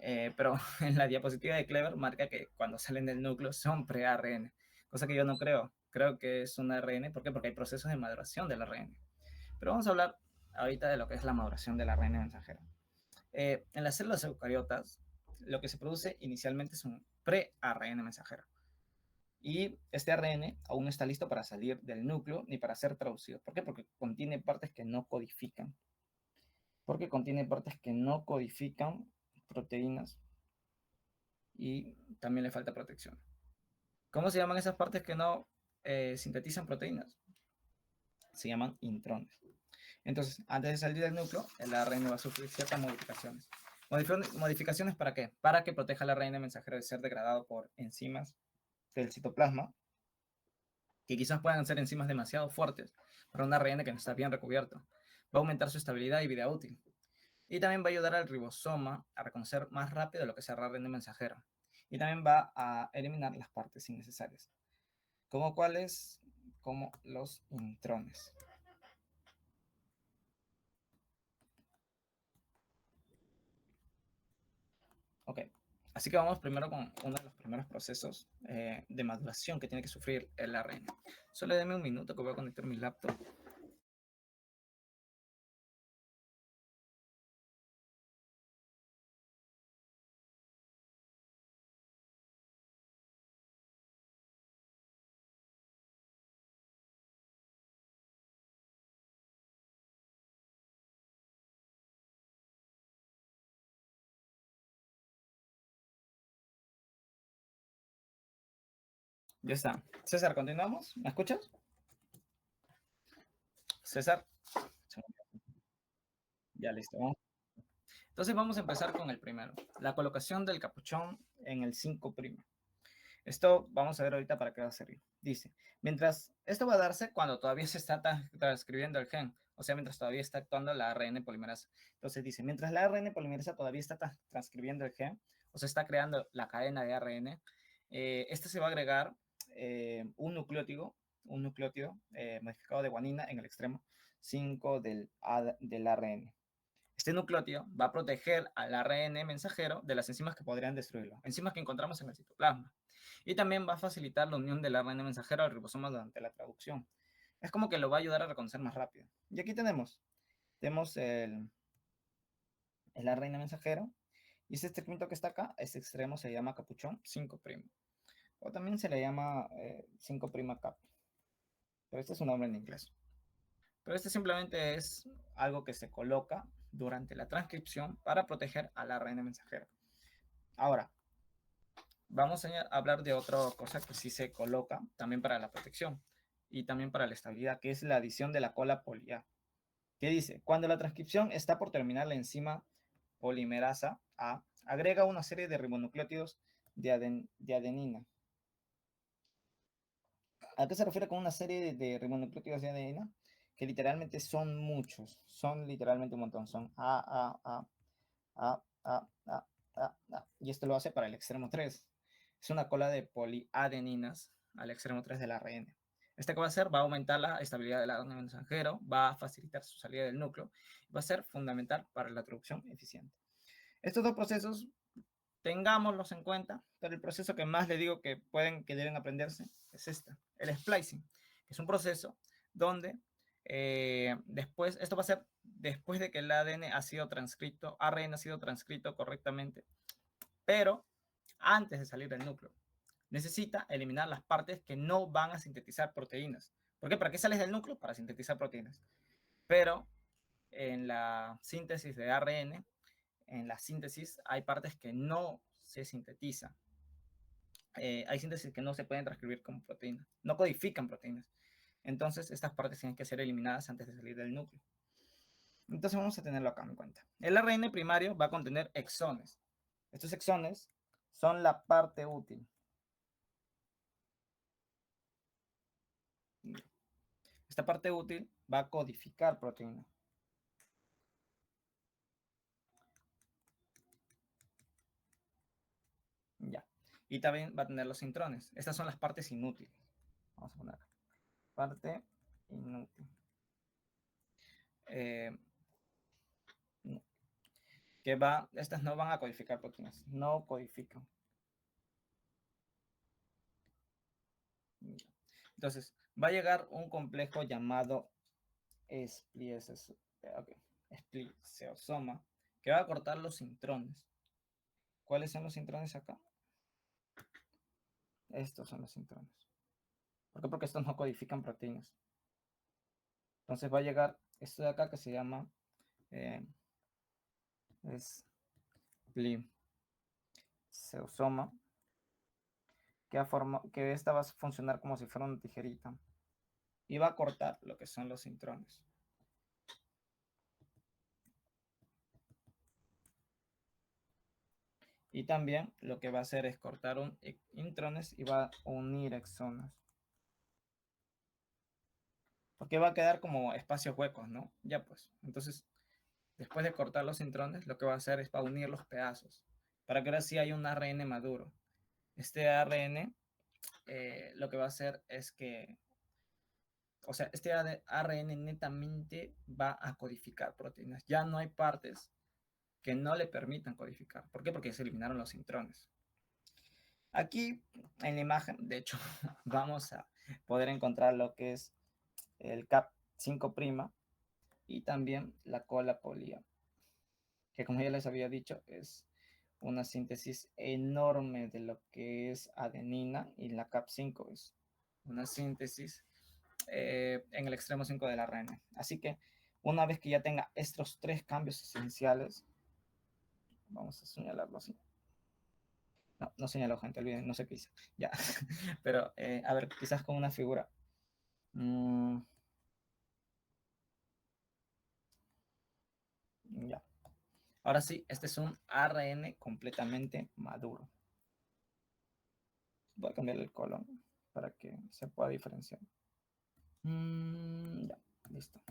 Pero en la diapositiva de Clever marca que cuando salen del núcleo son pre-ARN, cosa que yo no creo. Creo que es un ARN, ¿por qué? Porque hay procesos de maduración del ARN. Pero vamos a hablar ahorita de lo que es la maduración del ARN mensajero. En las células eucariotas, lo que se produce inicialmente es un pre-ARN mensajero. Y este ARN aún no está listo para salir del núcleo ni para ser traducido. ¿Por qué? Porque contiene partes que no codifican. Porque contiene partes que no codifican proteínas y también le falta protección. ¿Cómo se llaman esas partes que no sintetizan proteínas? Se llaman intrones. Entonces, antes de salir del núcleo, el ARN va a sufrir ciertas modificaciones. ¿Modificaciones para qué? Para que proteja el ARN mensajero de ser degradado por enzimas del citoplasma, que quizás puedan ser enzimas demasiado fuertes para un ARN que no está bien recubierto. Va a aumentar su estabilidad y vida útil. Y también va a ayudar al ribosoma a reconocer más rápido lo que es el ARN mensajero. Y también va a eliminar las partes innecesarias. ¿Como cuáles? Como los intrones. Ok, así que vamos primero con uno de los primeros procesos de maduración que tiene que sufrir el ARN. Solo denme un minuto que voy a conectar mi laptop. Ya está. César, continuamos. ¿Me escuchas? César. Ya listo. Entonces vamos a empezar con el primero. La colocación del capuchón en el 5'. Esto vamos a ver ahorita para qué va a servir. Dice, mientras esto va a darse cuando todavía se está transcribiendo el gen, o sea, mientras todavía está actuando la ARN polimerasa. Entonces dice, mientras la ARN polimerasa todavía está transcribiendo el gen, o sea, está creando la cadena de ARN, este se va a agregar un nucleótido modificado de guanina en el extremo 5 del ARN. Este nucleótido va a proteger al ARN mensajero de las enzimas que podrían destruirlo, enzimas que encontramos en el citoplasma. Y también va a facilitar la unión del ARN mensajero al ribosoma durante la traducción. Es como que lo va a ayudar a reconocer más rápido. Y aquí tenemos el ARN mensajero. Y este quinto que está acá, este extremo se llama capuchón 5'. O también se le llama 5' cap. Pero este es un nombre en inglés. Pero este simplemente es algo que se coloca durante la transcripción para proteger al ARN mensajero. Ahora, vamos a hablar de otra cosa que sí se coloca también para la protección y también para la estabilidad, que es la adición de la cola poli-A. ¿Qué dice? Cuando la transcripción está por terminar, la enzima polimerasa A agrega una serie de ribonucleótidos de adenina. ¿A qué se refiere con una serie de ribonucleótidos de adenina? Que literalmente son muchos, son literalmente un montón, son A. Y esto lo hace para el extremo 3. Es una cola de poliadeninas al extremo 3 del ARN. ¿Este qué va a hacer? Va a aumentar la estabilidad del ARN mensajero, va a facilitar su salida del núcleo, va a ser fundamental para la traducción eficiente. Estos dos procesos, tengámoslos en cuenta, pero el proceso que más le digo que deben aprenderse es el splicing, que es un proceso donde esto va a ser después de que el ADN ha sido transcrito, ARN ha sido transcrito correctamente, pero antes de salir del núcleo. Necesita eliminar las partes que no van a sintetizar proteínas. ¿Por qué? ¿Para qué sales del núcleo? Para sintetizar proteínas. Pero en la síntesis de ARN, en la síntesis hay partes que no se sintetizan. Hay síntesis que no se pueden transcribir como proteínas, no codifican proteínas. Entonces, estas partes tienen que ser eliminadas antes de salir del núcleo. Entonces, vamos a tenerlo acá en cuenta. El ARN primario va a contener exones. Estos exones son la parte útil. esta parte útil va a codificar proteína. Ya. Y también va a tener los intrones. Estas son las partes inútiles. Vamos a poner acá. Parte inútil. No. Estas no van a codificar proteínas. No codifican. Entonces, va a llegar un complejo llamado espliceosoma, que va a cortar los intrones. ¿Cuáles son los intrones acá? Estos son los intrones. ¿Por qué? Porque estos no codifican proteínas. Entonces va a llegar esto de acá que se llama espliceosoma, que esta va a funcionar como si fuera una tijerita y va a cortar lo que son los intrones. Y también lo que va a hacer es cortar intrones y va a unir exones. Porque va a quedar como espacios huecos, ¿no? Ya pues. Entonces, después de cortar los intrones, lo que va a hacer es va a unir los pedazos. Para que ahora sí haya un ARN maduro. Este ARN lo que va a hacer es que, o sea, este ARN netamente va a codificar proteínas. Ya no hay partes que no le permitan codificar.'¿Por qué? Porque se eliminaron los intrones. Aquí en la imagen, de hecho, vamos a poder encontrar lo que es el Cap5' y también la cola polía, que como ya les había dicho, es una síntesis enorme de lo que es adenina, y la Cap5 es una síntesis en el extremo 5 del ARN. Así que una vez que ya tenga estos tres cambios esenciales, vamos a señalarlo así. No, no señaló, gente, olviden, no sé qué hice. Ya, pero a ver, quizás con una figura. Ya. Ahora sí, este es un ARN completamente maduro. Voy a cambiar el color para que se pueda diferenciar. Ya, listo.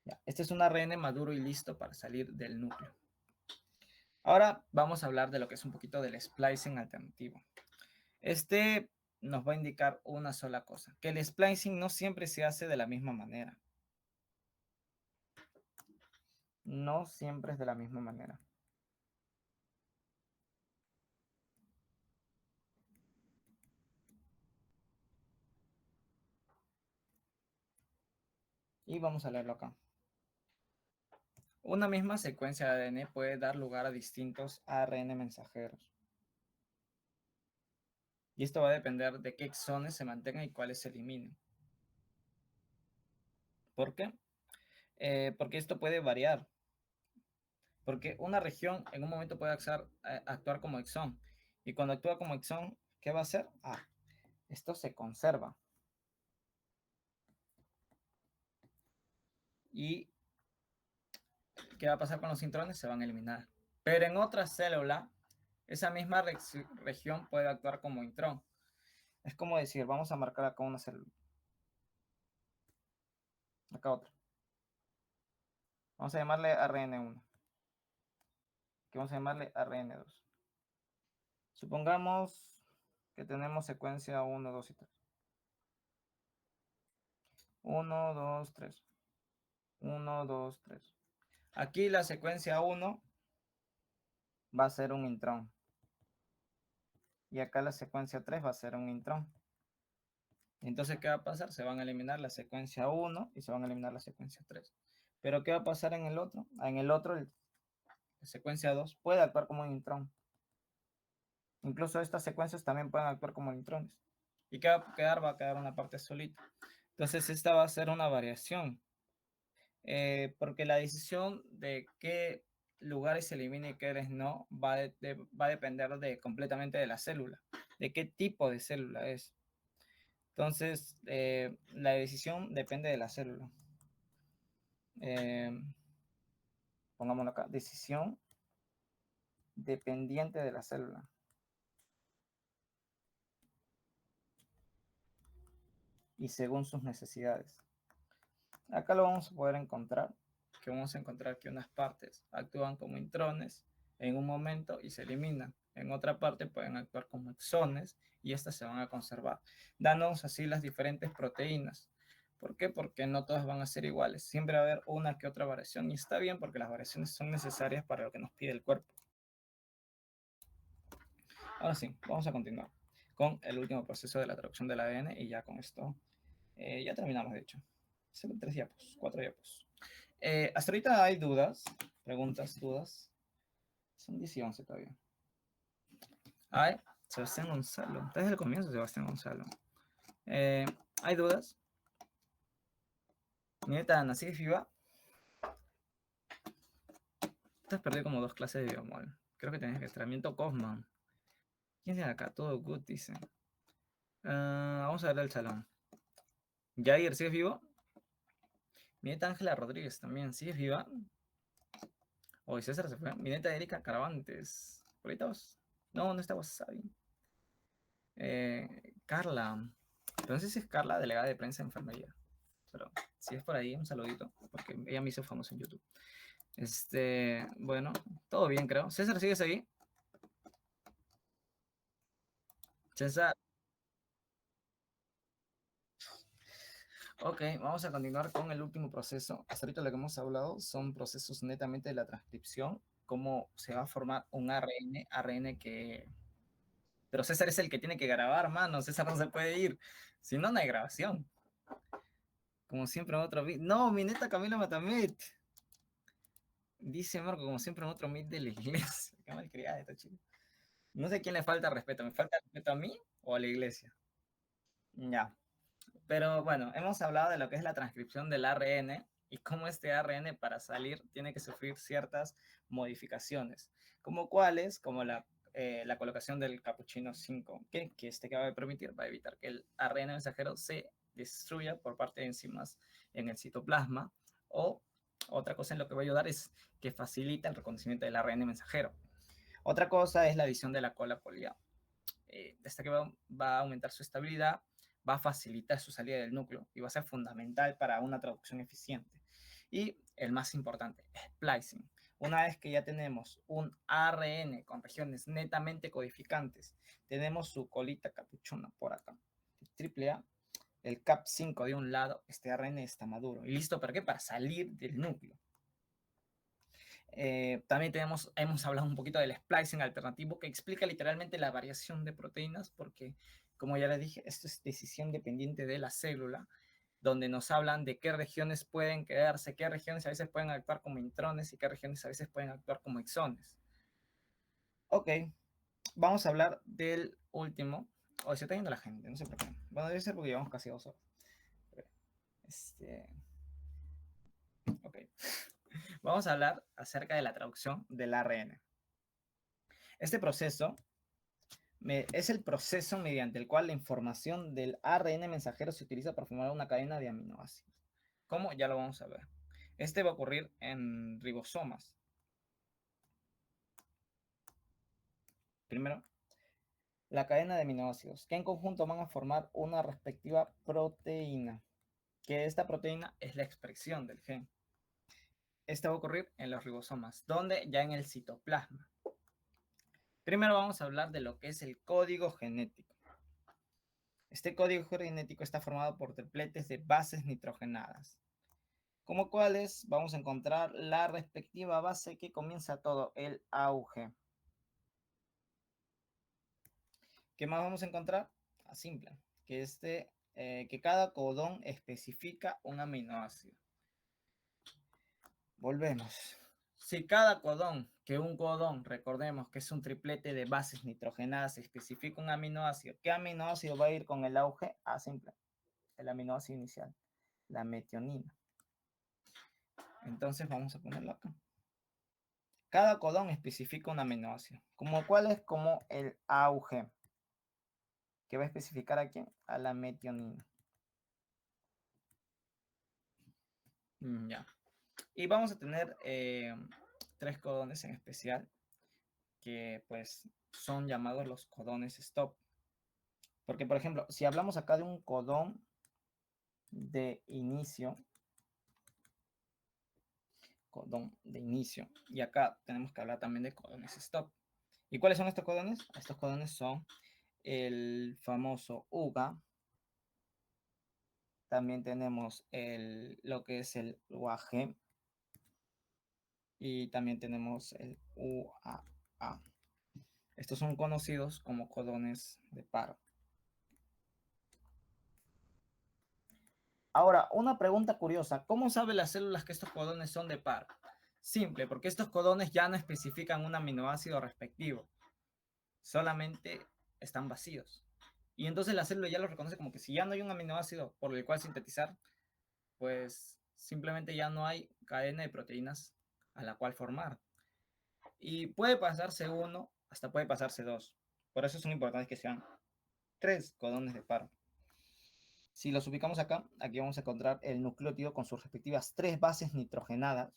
Ya, este es un ARN maduro y listo para salir del núcleo. Ahora vamos a hablar de lo que es un poquito del splicing alternativo. Este nos va a indicar una sola cosa, que el splicing no siempre se hace de la misma manera. No siempre es de la misma manera. Y vamos a leerlo acá. Una misma secuencia de ADN puede dar lugar a distintos ARN mensajeros. Y esto va a depender de qué exones se mantengan y cuáles se eliminen. ¿Por qué? Porque esto puede variar. Porque una región en un momento puede actuar como exón. Y cuando actúa como exón, ¿qué va a hacer? Esto se conserva. ¿Y qué va a pasar con los intrones? Se van a eliminar. Pero en otra célula, esa misma región puede actuar como intrón. Es como decir, vamos a marcar acá una célula. Acá otra. Vamos a llamarle ARN1. Aquí vamos a llamarle ARN2. Supongamos que tenemos secuencia 1, 2 y 3. 1, 2, 3. 1, 2, 3. Aquí la secuencia 1 va a ser un intrón. Y acá la secuencia 3 va a ser un intrón. Entonces, ¿qué va a pasar? Se van a eliminar la secuencia 1 y se van a eliminar la secuencia 3. Pero, ¿qué va a pasar en el otro? En el otro, la secuencia 2 puede actuar como un intrón. Incluso estas secuencias también pueden actuar como intrones. ¿Y qué va a quedar? Va a quedar una parte solita. Entonces, esta va a ser una variación. Porque la decisión de qué lugares se elimina y qué no va a depender completamente de la célula, de qué tipo de célula es. Entonces, la decisión depende de la célula. Pongámoslo acá, decisión dependiente de la célula. Y según sus necesidades. Acá lo vamos a poder encontrar, que vamos a encontrar que unas partes actúan como intrones en un momento y se eliminan. En otra parte pueden actuar como exones y estas se van a conservar, dándonos así las diferentes proteínas. ¿Por qué? Porque no todas van a ser iguales. Siempre va a haber una que otra variación y está bien porque las variaciones son necesarias para lo que nos pide el cuerpo. Ahora sí, vamos a continuar con el último proceso de la traducción del ADN y ya con esto ya terminamos, de hecho. Son 3 diapos, 4 diapos. Hasta ahorita hay dudas, preguntas, dudas. Son 10 y 11 todavía. Ay, Sebastián Gonzalo. Desde el comienzo, Sebastián Gonzalo. ¿Hay dudas? Nieta Ana, ¿sigues viva? Te has perdido como 2 clases de biomol. Creo que tenés que entrenamiento Kaufman. ¿Quién es de acá? Todo good, dice. Vamos a ver el salón. Jair, ¿sigues vivo? Mi nieta Ángela Rodríguez también, ¿sigues viva? Hoy César se fue. Mi nieta Erika Caravantes. ¿Por ahí estabas? No, no está Wasabi. Carla. Pero no sé si es Carla, delegada de prensa de enfermería. Pero si es por ahí, un saludito, porque ella me hizo famoso en YouTube. Bueno, todo bien, creo. César, ¿sigues ahí? César. Ok, vamos a continuar con el último proceso. Hasta ahorita lo que hemos hablado son procesos netamente de la transcripción, cómo se va a formar un ARN que... Pero César es el que tiene que grabar, mano. César no se puede ir. Si no, no hay grabación. Como siempre en otro beat. No, mi neta Camila Matamit. Dice Marco, como siempre en otro meet de la iglesia. Qué malcriada esta chica. No sé a quién le falta respeto. ¿Me falta respeto a mí o a la iglesia? Ya. Pero bueno, hemos hablado de lo que es la transcripción del ARN y cómo este ARN para salir tiene que sufrir ciertas modificaciones, como cuáles, como la colocación del capuchino 5, que va a permitir, va a evitar que el ARN mensajero se destruya por parte de enzimas en el citoplasma, o otra cosa en lo que va a ayudar es que facilita el reconocimiento del ARN mensajero. Otra cosa es la adición de la cola poliada. Esta que va a aumentar su estabilidad, va a facilitar su salida del núcleo y va a ser fundamental para una traducción eficiente. Y el más importante, splicing. Una vez que ya tenemos un ARN con regiones netamente codificantes, tenemos su colita capuchona por acá, triple A, el CAP5 de un lado, este ARN está maduro. ¿Y listo para qué? Para salir del núcleo. También hemos hablado un poquito del splicing alternativo, que explica literalmente la variación de proteínas, porque como ya les dije, esto es decisión dependiente de la célula, donde nos hablan de qué regiones pueden quedarse, qué regiones a veces pueden actuar como intrones y qué regiones a veces pueden actuar como exones. Ok, vamos a hablar del último. Hoy se está yendo la gente, no sé por qué. Bueno, debe ser porque llevamos casi 2 horas. Ok. Vamos a hablar acerca de la traducción del ARN. Este proceso es el proceso mediante el cual la información del ARN mensajero se utiliza para formar una cadena de aminoácidos. ¿Cómo? Ya lo vamos a ver. Este va a ocurrir en ribosomas. Primero, la cadena de aminoácidos, que en conjunto van a formar una respectiva proteína, que esta proteína es la expresión del gen. Esta va a ocurrir en los ribosomas, donde ya en el citoplasma. Primero vamos a hablar de lo que es el código genético. Este código genético está formado por tripletes de bases nitrogenadas, como cuales vamos a encontrar la respectiva base que comienza todo el auge. ¿Qué más vamos a encontrar? Simple, que cada codón especifica un aminoácido. Volvemos. Si cada codón, un codón, recordemos que es un triplete de bases nitrogenadas, especifica un aminoácido, ¿qué aminoácido va a ir con el auge? Simple, el aminoácido inicial, la metionina. Entonces vamos a ponerlo acá. Cada codón especifica un aminoácido, ¿cuál es? Como el auge, que va a especificar a quién, a la metionina. Ya. Y vamos a tener 3 codones en especial, que pues son llamados los codones stop. Porque, por ejemplo, si hablamos acá de un codón de inicio, codón de inicio. Y acá tenemos que hablar también de codones stop. ¿Y cuáles son estos codones? Estos codones son el famoso UGA. También tenemos lo que es el UAG. Y también tenemos el UAA. Estos son conocidos como codones de paro. Ahora, una pregunta curiosa. ¿Cómo saben las células que estos codones son de paro? Simple, porque estos codones ya no especifican un aminoácido respectivo. Solamente están vacíos. Y entonces la célula ya lo reconoce como que si ya no hay un aminoácido por el cual sintetizar, pues simplemente ya no hay cadena de proteínas a la cual formar. Y puede pasarse uno, hasta puede pasarse dos. Por eso son importantes que sean 3 codones de paro. Si los ubicamos acá, aquí vamos a encontrar el nucleótido con sus respectivas 3 bases nitrogenadas.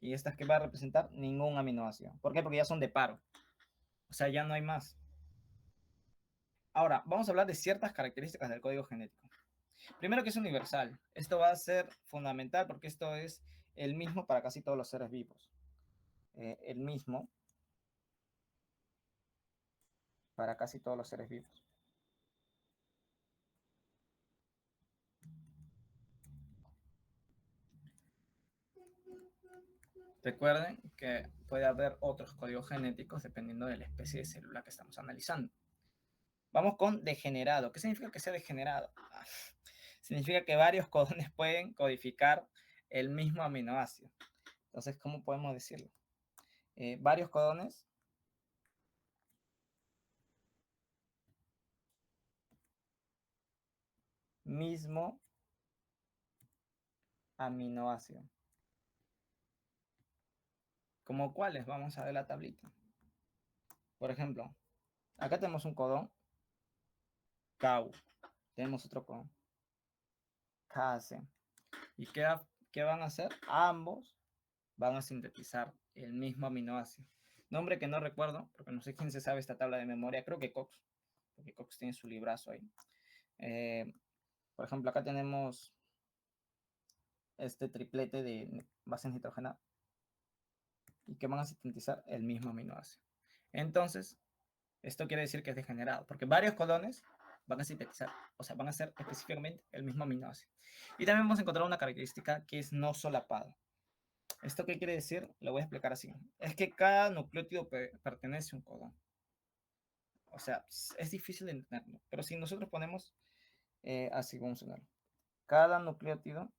Y estas que va a representar ningún aminoácido. ¿Por qué? Porque ya son de paro. O sea, ya no hay más. Ahora, vamos a hablar de ciertas características del código genético. Primero que es universal. Esto va a ser fundamental porque esto es el mismo para casi todos los seres vivos. El mismo para casi todos los seres vivos. Recuerden que puede haber otros códigos genéticos dependiendo de la especie de célula que estamos analizando. Vamos con degenerado. ¿Qué significa que sea degenerado? Significa que varios codones pueden codificar el mismo aminoácido. Entonces, ¿cómo podemos decirlo? Varios codones mismo aminoácido. ¿Como cuáles? Vamos a ver la tablita. Por ejemplo, acá tenemos un codón CAU. Tenemos otro codón CASE. ¿Y qué van a hacer? Ambos van a sintetizar el mismo aminoácido. Nombre que no recuerdo, porque no sé quién se sabe esta tabla de memoria. Creo que Cox, porque Cox tiene su librazo ahí. Por ejemplo, acá tenemos este triplete de bases nitrogenadas y que van a sintetizar el mismo aminoácido. Entonces, esto quiere decir que es degenerado, porque varios codones van a sintetizar, o sea, van a ser específicamente el mismo aminoácido. Y también vamos a encontrar una característica que es no solapado. ¿Esto qué quiere decir? Lo voy a explicar así. Es que cada nucleótido pertenece a un codón. O sea, es difícil de entenderlo, pero si nosotros ponemos así, vamos a ver. Cada nucleótido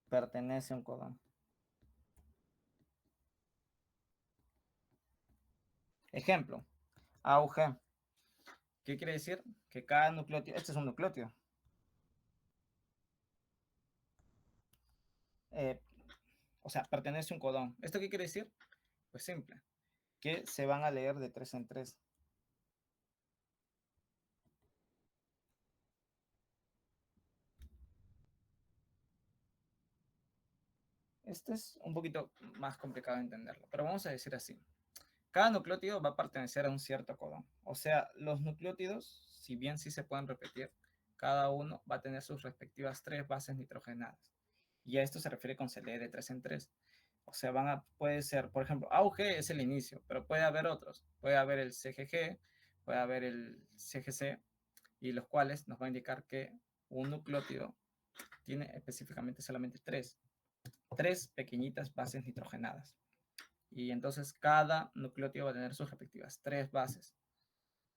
pertenece a un codón. Ejemplo, AUG. ¿Qué quiere decir? Que cada nucleótido, este es un nucleótido. Eh, o sea, pertenece a un codón. ¿Esto qué quiere decir? Pues simple, que se van a leer de 3 en 3. Este es un poquito más complicado de entenderlo, pero vamos a decir así. Cada nucleótido va a pertenecer a un cierto codón. O sea, los nucleótidos, si bien sí se pueden repetir, cada uno va a tener sus respectivas 3 bases nitrogenadas. Y a esto se refiere con se lee de 3 en 3. O sea, puede ser, por ejemplo, AUG es el inicio, pero puede haber otros. Puede haber el CGG, puede haber el CGC, y los cuales nos va a indicar que un nucleótido tiene específicamente solamente 3 pequeñitas bases nitrogenadas. Y entonces cada nucleótido va a tener sus respectivas 3 bases.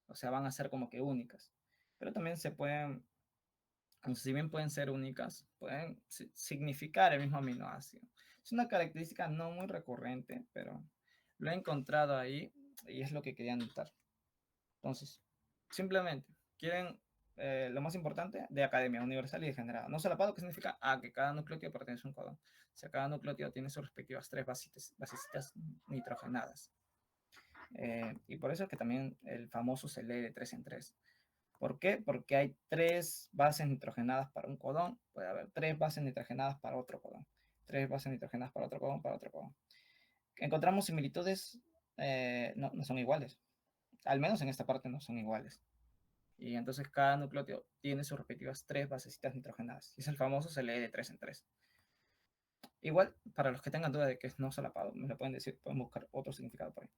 O sea, van a ser como que únicas. Pero también se pueden, si bien pueden ser únicas, pueden significar el mismo aminoácido. Es una característica no muy recurrente, pero lo he encontrado ahí y es lo que quería notar. Entonces, simplemente quieren lo más importante de academia, universal y degenerada. No solapado, que significa que cada nucleótido pertenece a un codón. O sea, cada nucleótido tiene sus respectivas 3 basecitas nitrogenadas. Y por eso es que también el famoso se lee de 3 en 3. ¿Por qué? Porque hay 3 bases nitrogenadas para un codón, puede haber 3 bases nitrogenadas para otro codón, 3 bases nitrogenadas para otro codón, para otro codón. Encontramos similitudes, no son iguales. Al menos en esta parte no son iguales. Y entonces cada nucleótido tiene sus respectivas 3 basecitas nitrogenadas. Y es el famoso, se lee de 3 en 3. Igual, para los que tengan duda de que es no solapado, me lo pueden decir, pueden buscar otro significado por ahí.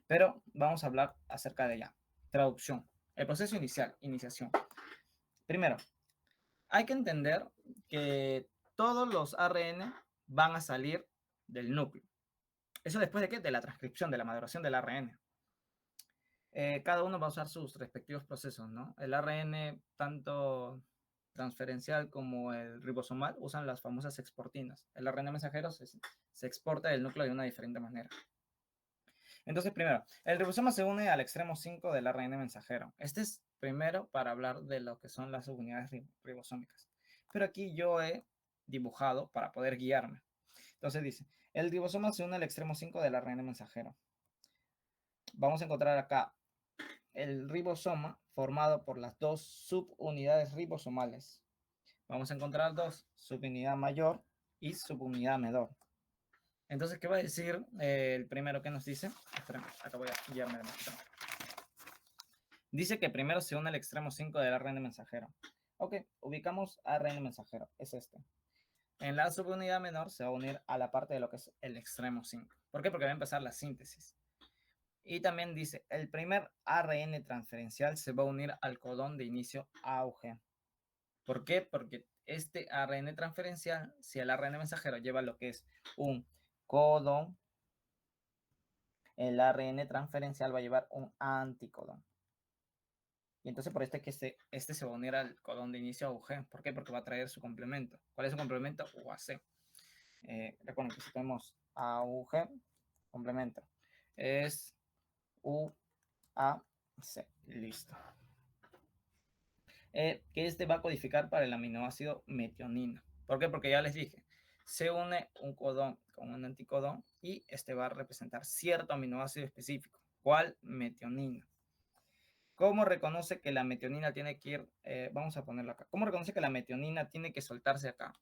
Pero vamos a hablar acerca de ella. Traducción. El proceso inicial, iniciación. Primero, hay que entender que todos los ARN van a salir del núcleo. ¿Eso después de qué? De la transcripción, de la maduración del ARN. Cada uno va a usar sus respectivos procesos, ¿no? El ARN, tanto transferencial como el ribosomal, usan las famosas exportinas. El ARN mensajero se exporta del núcleo de una diferente manera. Entonces, primero, el ribosoma se une al extremo 5 del ARN mensajero. Este es primero para hablar de lo que son las subunidades ribosómicas. Pero aquí yo he dibujado para poder guiarme. Entonces dice, el ribosoma se une al extremo 5 del ARN mensajero. Vamos a encontrar acá el ribosoma formado por las dos subunidades ribosomales. Vamos a encontrar dos, subunidad mayor y subunidad menor. Entonces, ¿qué va a decir el primero que nos dice? Espérame, acá voy a guiarme de más. Dice que primero se une el extremo 5 del ARN mensajero. Ok, ubicamos ARN mensajero, es este. En la subunidad menor se va a unir a la parte de lo que es el extremo 5. ¿Por qué? Porque va a empezar la síntesis. Y también dice, el primer ARN transferencial se va a unir al codón de inicio AUG. ¿Por qué? Porque este ARN transferencial, si el ARN mensajero lleva lo que es un codón, el ARN transferencial va a llevar un anticodón. Y entonces por este que este se va a unir al codón de inicio AUG. ¿Por qué? Porque va a traer su complemento. ¿Cuál es su complemento? UAC. Recuerden que si tenemos AUG, complemento, es UAC. Listo. Que este va a codificar para el aminoácido metionina. ¿Por qué? Porque ya les dije, se une un codón con un anticodón y este va a representar cierto aminoácido específico. ¿Cuál? Metionina. ¿Cómo reconoce que la metionina tiene que ir? Vamos a ponerlo acá. ¿Cómo reconoce que la metionina tiene que soltarse acá?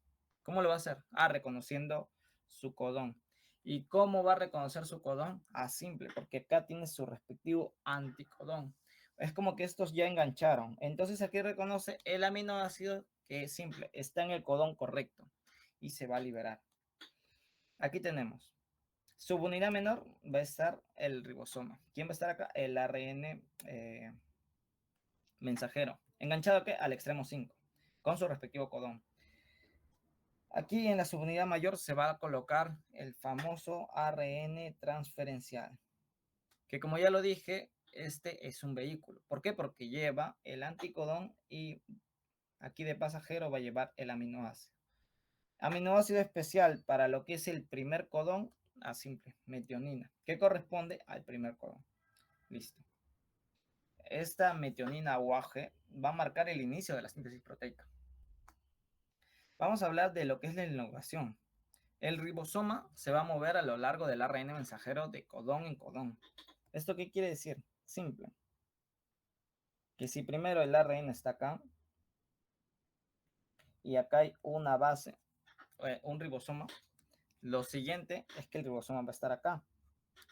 ¿Cómo lo va a hacer? Reconociendo su codón. ¿Y cómo va a reconocer su codón? Simple, porque acá tiene su respectivo anticodón. Es como que estos ya engancharon. Entonces aquí reconoce el aminoácido que es simple, está en el codón correcto y se va a liberar. Aquí tenemos. Subunidad menor va a estar el ribosoma. ¿Quién va a estar acá? El ARN mensajero. ¿Enganchado a qué? Al extremo 5, con su respectivo codón. Aquí en la subunidad mayor se va a colocar el famoso ARN transferencial, que como ya lo dije, este es un vehículo. ¿Por qué? Porque lleva el anticodón y aquí de pasajero va a llevar el aminoácido. Aminoácido especial para lo que es el primer codón, simple, metionina, que corresponde al primer codón. Listo. Esta metionina UAG va a marcar el inicio de la síntesis proteica. Vamos a hablar de lo que es la elongación. El ribosoma se va a mover a lo largo del ARN mensajero de codón en codón. ¿Esto qué quiere decir? Simple. Que si primero el ARN está acá y acá hay una base, un ribosoma, lo siguiente es que el ribosoma va a estar acá.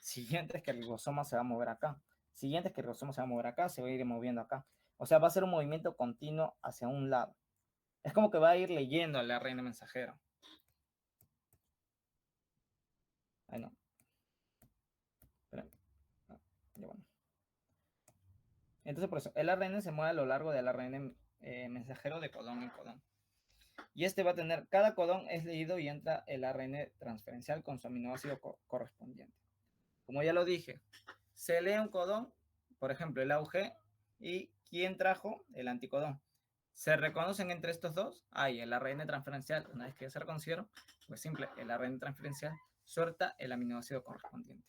Siguiente es que el ribosoma se va a mover acá. Siguiente es que el ribosoma se va a mover acá, se va a ir moviendo acá. O sea, va a ser un movimiento continuo hacia un lado. Es como que va a ir leyendo al ARN mensajero. Ay, no. Espera. No, ya bueno. Entonces, por eso, el ARN se mueve a lo largo del ARN mensajero de codón en codón. Y este va a tener, cada codón es leído y entra el ARN transferencial con su aminoácido correspondiente. Como ya lo dije, se lee un codón, por ejemplo, el AUG, y ¿quién trajo el anticodón? ¿Se reconocen entre estos dos? Hay el ARN transferencial, una vez que ya se reconocieron, pues simple, el ARN transferencial suelta el aminoácido correspondiente.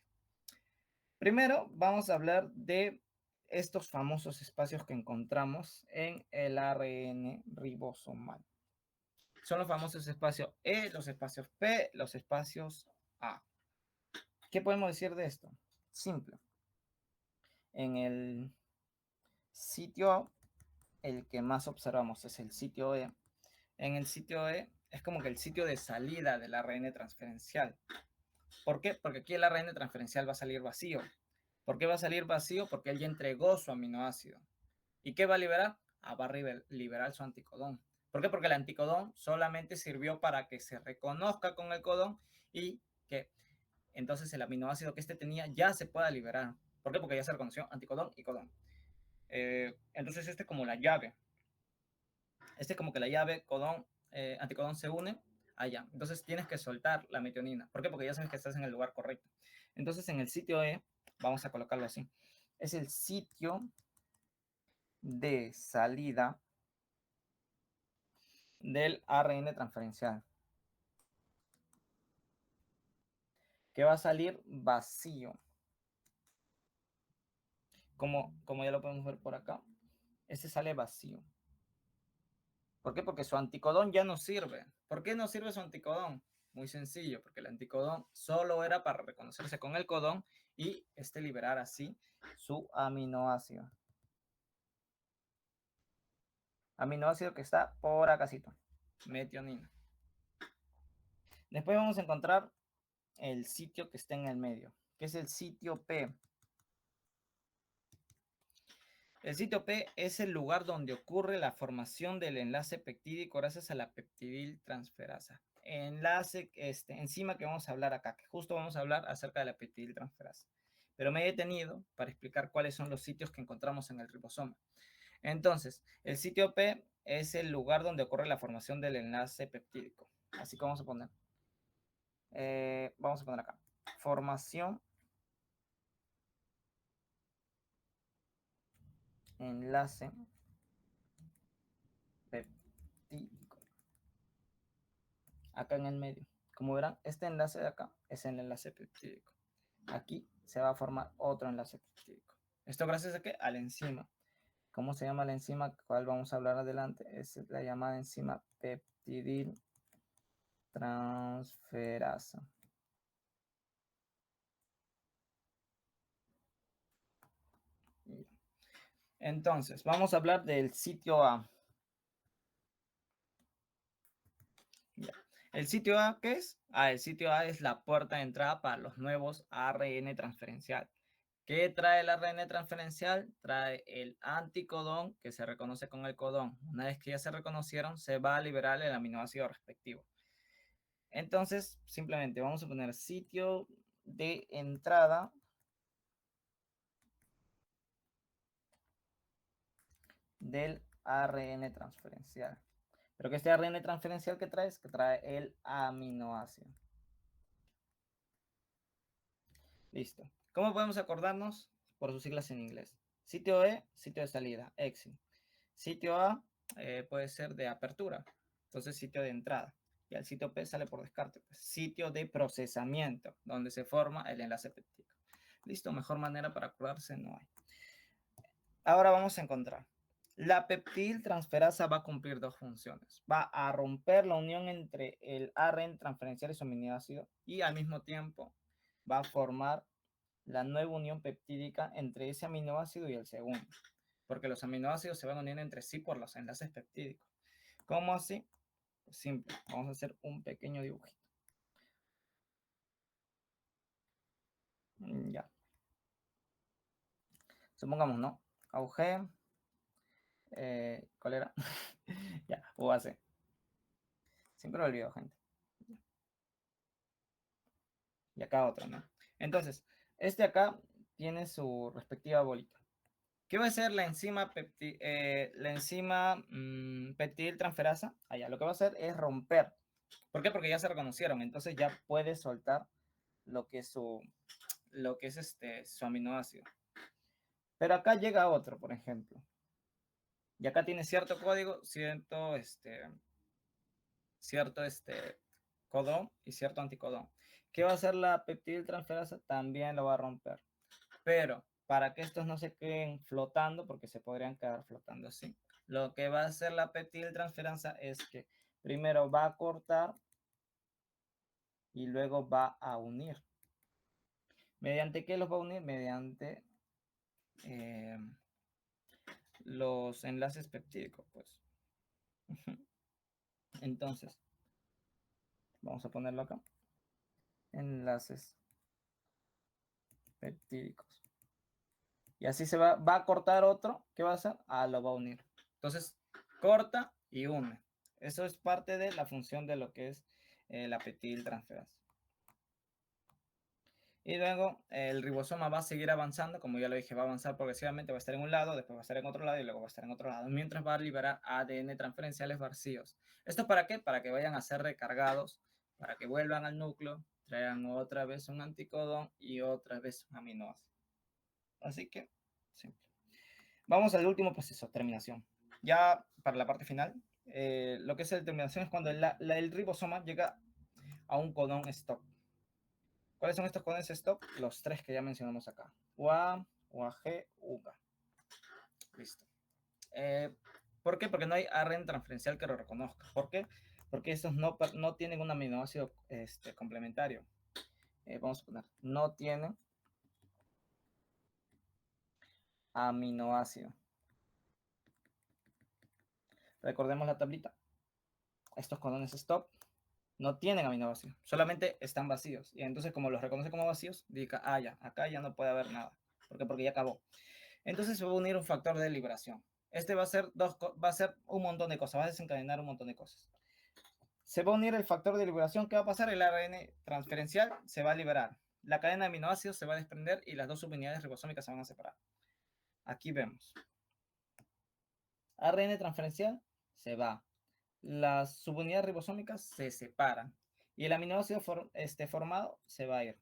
Primero vamos a hablar de estos famosos espacios que encontramos en el ARN ribosomal. Son los famosos espacios E, los espacios P, los espacios A. ¿Qué podemos decir de esto? Simple. En el sitio A, el que más observamos es el sitio E. En el sitio E es como que el sitio de salida del ARN transferencial. ¿Por qué? Porque aquí el ARN transferencial va a salir vacío. ¿Por qué va a salir vacío? Porque él ya entregó su aminoácido. ¿Y qué va a liberar? Va a liberar su anticodón. ¿Por qué? Porque el anticodón solamente sirvió para que se reconozca con el codón y que entonces el aminoácido que este tenía ya se pueda liberar. ¿Por qué? Porque ya se reconoció anticodón y codón. Entonces este es como la llave. Este es como que la llave codón, anticodón se une allá. Entonces tienes que soltar la metionina. ¿Por qué? Porque ya sabes que estás en el lugar correcto. Entonces en el sitio E, vamos a colocarlo así, es el sitio de salida del ARN transferencial, que va a salir vacío. Como ya lo podemos ver por acá, este sale vacío. ¿Por qué? Porque su anticodón ya no sirve. ¿Por qué no sirve su anticodón? Muy sencillo, porque el anticodón solo era para reconocerse con el codón y liberar así su aminoácido. Aminoácido que está por acácito, metionina. Después vamos a encontrar el sitio que está en el medio, que es el sitio P. El sitio P es el lugar donde ocurre la formación del enlace peptídico gracias a la peptidiltransferasa. Enlace, enzima que vamos a hablar acá, que justo vamos a hablar acerca de la peptidiltransferasa. Pero me he detenido para explicar cuáles son los sitios que encontramos en el ribosoma. Entonces, el sitio P es el lugar donde ocurre la formación del enlace peptídico. Así que vamos a poner acá, formación enlace peptídico. Acá en el medio. Como verán, este enlace de acá es el enlace peptídico. Aquí se va a formar otro enlace peptídico. ¿Esto gracias a qué? A la enzima. ¿Cómo se llama la enzima? ¿Cuál vamos a hablar adelante? Es la llamada enzima peptidil transferasa. Entonces, vamos a hablar del sitio A. Ya. El sitio A, ¿qué es? El sitio A es la puerta de entrada para los nuevos ARN transferencial. ¿Qué trae el ARN transferencial? Trae el anticodón que se reconoce con el codón. Una vez que ya se reconocieron, se va a liberar el aminoácido respectivo. Entonces, simplemente vamos a poner sitio de entrada del ARN transferencial. Pero que este ARN transferencial que trae es que trae el aminoácido. Listo. ¿Cómo podemos acordarnos? Por sus siglas en inglés. Sitio E, sitio de salida, exit. Sitio A puede ser de apertura, entonces sitio de entrada. Y el sitio P sale por descarte, pues, sitio de procesamiento, donde se forma el enlace peptídico. Listo, mejor manera para acordarse no hay. Ahora vamos a encontrar. La peptidiltransferasa va a cumplir dos funciones. Va a romper la unión entre el ARN transferencial y su aminoácido y al mismo tiempo va a formar la nueva unión peptídica entre ese aminoácido y el segundo, porque los aminoácidos se van uniendo entre sí por los enlaces peptídicos. ¿Cómo así? Pues simple, vamos a hacer un pequeño dibujito. Ya. Supongamos, ¿no? AUG, ¿cuál era? Ya, UAC. Siempre lo olvido, gente. Y acá otro, ¿no? Entonces, este acá tiene su respectiva bolita. ¿Qué va a hacer la enzima peptidiltransferasa? Allá, lo que va a hacer es romper. ¿Por qué? Porque ya se reconocieron, entonces ya puede soltar lo que es su aminoácido. Pero acá llega otro, por ejemplo. Y acá tiene cierto código, cierto codón y cierto anticodón. ¿Qué va a hacer la peptidiltransferasa? También lo va a romper. Pero para que estos no se queden flotando, porque se podrían quedar flotando así, lo que va a hacer la peptidiltransferasa es que primero va a cortar y luego va a unir. ¿Mediante qué los va a unir? Mediante los enlaces peptídicos, pues. Entonces, vamos a ponerlo acá. Enlaces peptídicos. Y así va a cortar otro. ¿Qué va a hacer? Lo va a unir. Entonces, corta y une. Eso es parte de la función de lo que es la petiltransferasa. Y luego el ribosoma va a seguir avanzando, como ya lo dije, va a avanzar progresivamente, va a estar en un lado, después va a estar en otro lado y luego va a estar en otro lado, mientras va a liberar ADN transferenciales vacíos. ¿Esto para qué? Para que vayan a ser recargados, para que vuelvan al núcleo, traigan otra vez un anticodón y otra vez un aminoácido. Así que, simple. Vamos al último proceso, terminación. Ya para la parte final, lo que es la terminación es cuando el ribosoma llega a un codón stop. ¿Cuáles son estos codones stop? Los tres que ya mencionamos acá. UA, UAG, UGA. Listo. ¿Por qué? Porque no hay ARN transferencial que lo reconozca. ¿Por qué? Porque estos no tienen un aminoácido complementario. Vamos a poner, no tienen aminoácido. Recordemos la tablita. Estos codones stop no tienen aminoácidos, solamente están vacíos. Y entonces, como los reconoce como vacíos, diga, ya, acá ya no puede haber nada. ¿Por qué? Porque ya acabó. Entonces se va a unir un factor de liberación. Este va a ser un montón de cosas, va a desencadenar un montón de cosas. Se va a unir el factor de liberación. ¿Qué va a pasar? El ARN transferencial se va a liberar. La cadena de aminoácidos se va a desprender y las dos subunidades ribosómicas se van a separar. Aquí vemos. ARN transferencial se va. Las subunidades ribosómicas se separan. Y el aminoácido formado se va a ir.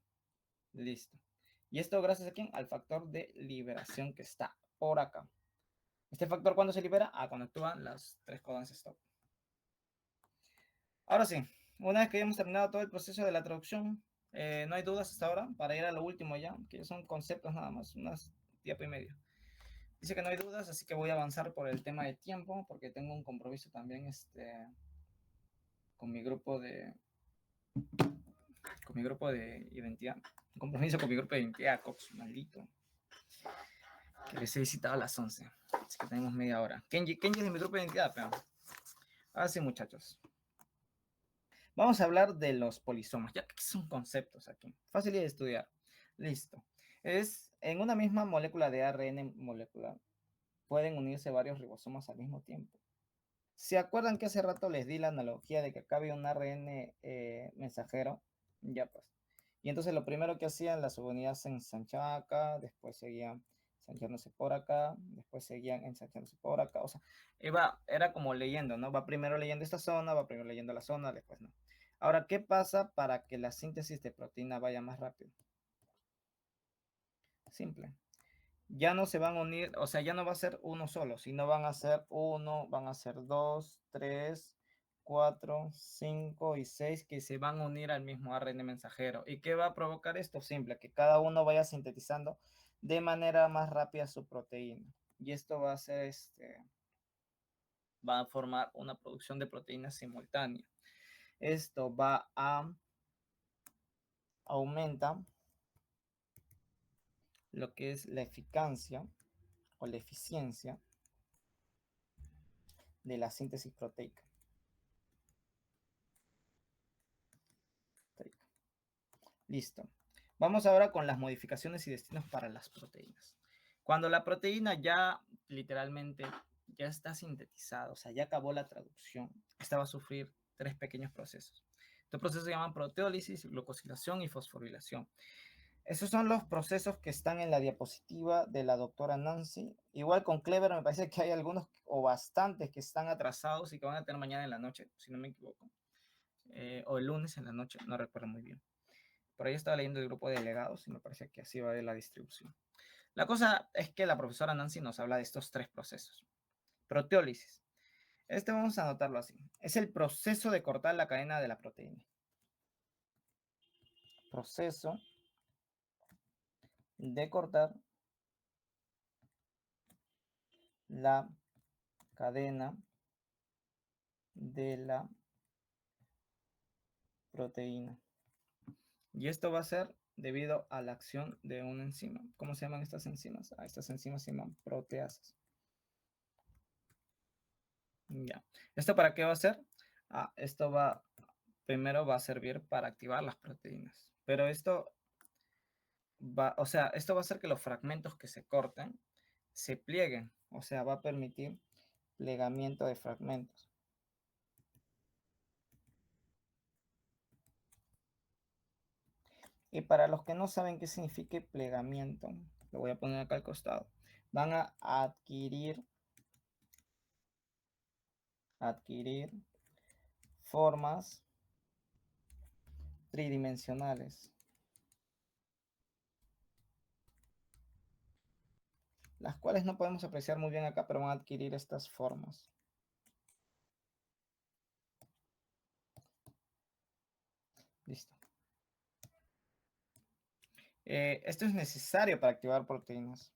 Listo. ¿Y esto gracias a quién? Al factor de liberación que está por acá. ¿Este factor cuándo se libera? Cuando actúan las tres codones stop. Ahora sí, una vez que hemos terminado todo el proceso de la traducción, no hay dudas hasta ahora, para ir a lo último ya, que son conceptos nada más, unas diapo y medio. Dice que no hay dudas, así que voy a avanzar por el tema de tiempo, porque tengo un compromiso también con mi grupo de identidad. Un compromiso con mi grupo de identidad, Cox, maldito. Que les he visitado a las 11. Así que tenemos media hora. Kenji es de mi grupo de identidad, pero... Ahora sí, muchachos. Vamos a hablar de los polisomas, ya que son conceptos aquí. Fácil de estudiar. Listo. Es en una misma molécula de ARN molecular. Pueden unirse varios ribosomas al mismo tiempo. ¿Se acuerdan que hace rato les di la analogía de que acá había un ARN mensajero? Ya pues. Y entonces lo primero que hacían, las subunidades se ensanchaban acá, después seguían ensanchándose por acá, después seguían ensanchándose por acá. O sea, era como leyendo, ¿no? Va primero leyendo esta zona, va primero leyendo la zona, después no. Ahora, ¿qué pasa para que la síntesis de proteína vaya más rápido? Simple. Ya no se van a unir, o sea, ya no va a ser uno solo, sino van a ser uno, van a ser dos, tres, cuatro, cinco y seis que se van a unir al mismo ARN mensajero. ¿Y qué va a provocar esto? Simple, que cada uno vaya sintetizando de manera más rápida su proteína. Y esto va a ser va a formar una producción de proteínas simultánea. Esto va a aumenta lo que es la eficacia o la eficiencia de la síntesis proteica. Listo. Vamos ahora con las modificaciones y destinos para las proteínas. Cuando la proteína ya literalmente ya está sintetizada, o sea, ya acabó la traducción, esta va a sufrir tres pequeños procesos. Estos procesos se llaman proteólisis, glucosilación y fosforilación. Esos son los procesos que están en la diapositiva de la doctora Nancy. Igual con Clever me parece que hay algunos o bastantes que están atrasados y que van a tener mañana en la noche, si no me equivoco. O el lunes en la noche, no recuerdo muy bien. Por ahí estaba leyendo el grupo de delegados y me parece que así va a ir la distribución. La cosa es que la profesora Nancy nos habla de estos tres procesos. Proteólisis. Vamos a anotarlo así. Es el proceso de cortar la cadena de la proteína. Proceso de cortar la cadena de la proteína. Y esto va a ser debido a la acción de una enzima. ¿Cómo se llaman estas enzimas? Estas enzimas se llaman proteasas. Ya. ¿Esto para qué va a ser? Esto primero va a servir para activar las proteínas. Pero esto o sea, esto va a hacer que los fragmentos que se corten se plieguen, o sea, va a permitir plegamiento de fragmentos. Y para los que no saben qué significa plegamiento, lo voy a poner acá al costado. Van a adquirir formas tridimensionales, las cuales no podemos apreciar muy bien acá, pero van a adquirir estas formas. Listo. Esto es necesario para activar proteínas.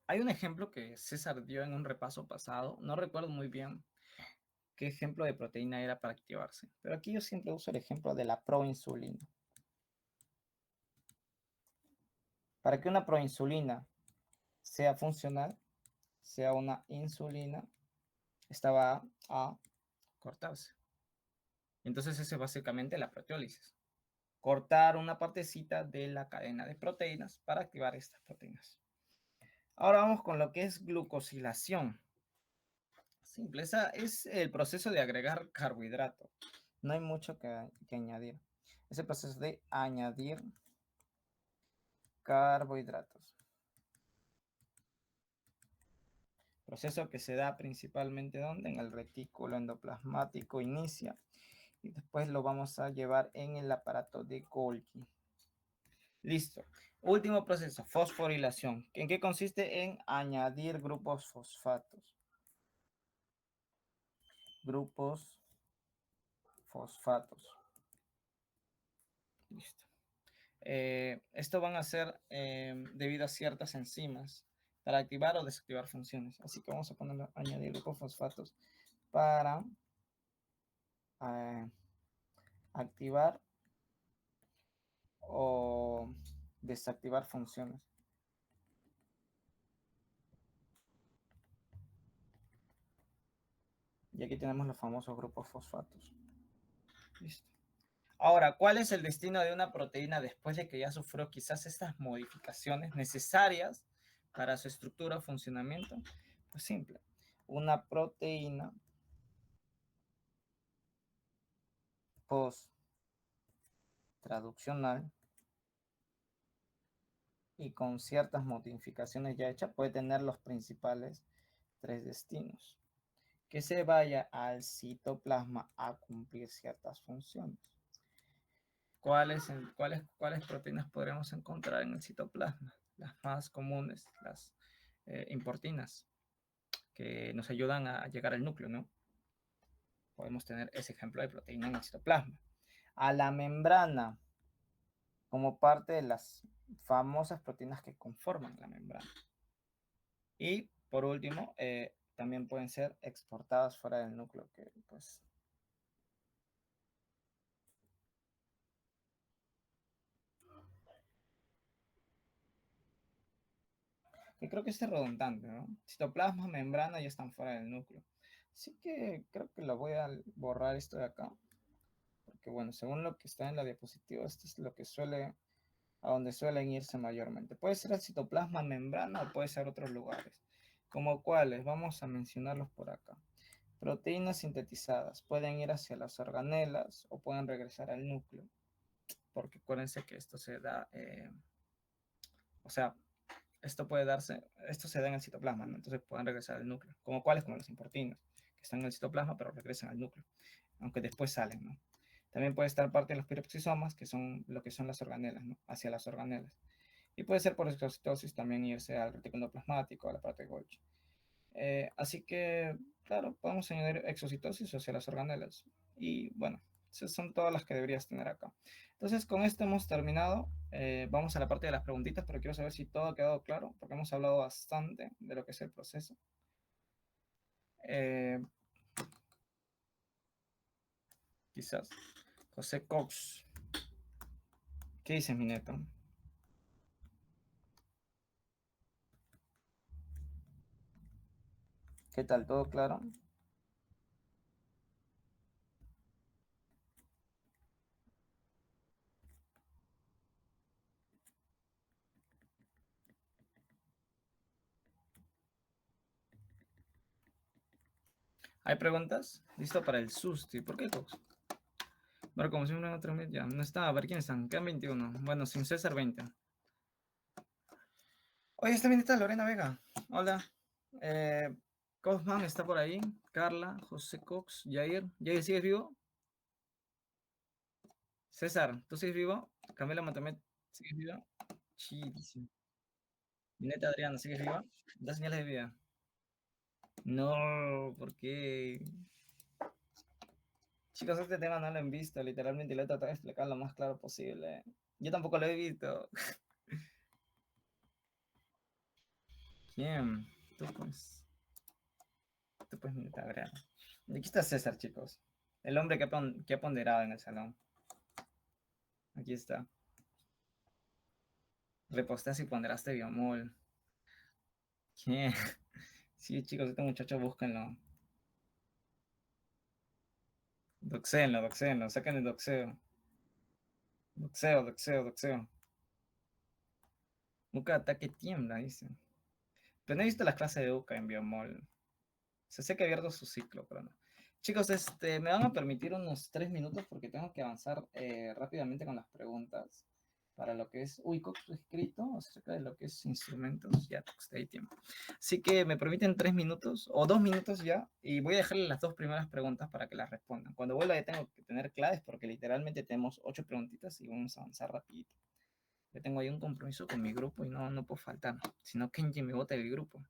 Hay un ejemplo que César dio en un repaso pasado, no recuerdo muy bien qué ejemplo de proteína era para activarse, pero aquí yo siempre uso el ejemplo de la proinsulina. Para que una proinsulina sea funcional, sea una insulina, esta va a cortarse. Entonces esa es básicamente la proteólisis. Cortar una partecita de la cadena de proteínas para activar estas proteínas. Ahora vamos con lo que es glucosilación. Simple, esa es el proceso de agregar carbohidratos. No hay mucho que añadir. Es el proceso de añadir carbohidratos. Proceso que se da principalmente ¿dónde? En el retículo endoplasmático inicia y después lo vamos a llevar en el aparato de Golgi. Listo. Último proceso, fosforilación. ¿En qué consiste? En añadir grupos fosfatos. Grupos fosfatos. Listo. Esto van a ser debido a ciertas enzimas para activar o desactivar funciones. Así que vamos a poner añadir grupos fosfatos para activar o desactivar funciones. Y aquí tenemos los famosos grupos fosfatos. Listo. Ahora, ¿cuál es el destino de una proteína después de que ya sufrió quizás estas modificaciones necesarias para su estructura o funcionamiento? Pues simple. Una proteína post-traduccional y con ciertas modificaciones ya hechas puede tener los principales tres destinos. Que se vaya al citoplasma a cumplir ciertas funciones. ¿Cuáles proteínas podremos encontrar en el citoplasma? Las más comunes, las importinas, que nos ayudan a llegar al núcleo, ¿no? Podemos tener ese ejemplo de proteína en el citoplasma. A la membrana, como parte de las famosas proteínas que conforman la membrana. Y por último, también pueden ser exportadas fuera del núcleo, que pues que creo que es redundante, ¿no? Citoplasma, membrana ya están fuera del núcleo. Así que creo que lo voy a borrar esto de acá. Porque bueno, según lo que está en la diapositiva, esto es lo que a donde suelen irse mayormente. Puede ser el citoplasma, membrana o puede ser otros lugares. Como cuáles, vamos a mencionarlos por acá. Proteínas sintetizadas pueden ir hacia las organelas o pueden regresar al núcleo. Porque acuérdense que esto se da, o sea, esto se da en el citoplasma, ¿no? Entonces pueden regresar al núcleo, como cuáles, como los importinos, que están en el citoplasma pero regresan al núcleo, aunque después salen, ¿no? También puede estar parte de los piroxisomas, que son lo que son las organelas, ¿no? Hacia las organelas. Y puede ser por exocitosis también irse al retículo endoplasmático, a la parte de Golgi. Así que, claro, podemos añadir exocitosis hacia las organelas. Y bueno, esas son todas las que deberías tener acá. Entonces, con esto hemos terminado. Vamos a la parte de las preguntitas, pero quiero saber si todo ha quedado claro, porque hemos hablado bastante de lo que es el proceso. Quizás. José Cox. ¿Qué dices, mi neto? ¿Qué tal? ¿Todo claro? ¿Hay preguntas? ¿Listo para el susti? ¿Por qué Cox? Bueno, como siempre en otro mes ya. No está. A ver quiénes están. Quedan 21. Bueno, sin César 20. Oye, está bien, está Lorena Vega. Hola. Eh, Kaufman está por ahí. Carla, José Cox, Jair. ¿Jair sigues vivo? César, ¿tú sigues vivo? Camila Matamet, ¿sigues viva? Chidísimo. Neta Adriana, ¿sigues viva? Da señales de vida. No, ¿por qué? Chicos, este tema no lo han visto, literalmente, y lo he tratado de explicar lo más claro posible. Yo tampoco lo he visto. ¿Quién? Tú pues, tú pues, Neta Adriana. Aquí está César, chicos. El hombre que ha ponderado en el salón. Aquí está. Repostaste y ponderaste biomol. ¿Quién? Sí, chicos, este muchacho búsquenlo. Doxenlo, doxenlo, saquen el doxeo. Doxeo, doxeo, doxeo. Uka ataque tiembla, dice. Pero no he visto las clases de Uka en biomol. Se sé que ha abierto su ciclo, pero no. Chicos, me van a permitir unos 3 minutos porque tengo que avanzar rápidamente con las preguntas para lo que es Cox escrito acerca de lo que es instrumentos. Ya, Cox, hay tiempo. Así que me permiten 3 minutos o 2 minutos ya y voy a dejarles las dos primeras preguntas para que las respondan. Cuando vuelva ya tengo que tener claves porque literalmente tenemos 8 preguntitas y vamos a avanzar rapidito. Yo tengo ahí un compromiso con mi grupo y no puedo faltar, si no Kenji me bota del grupo.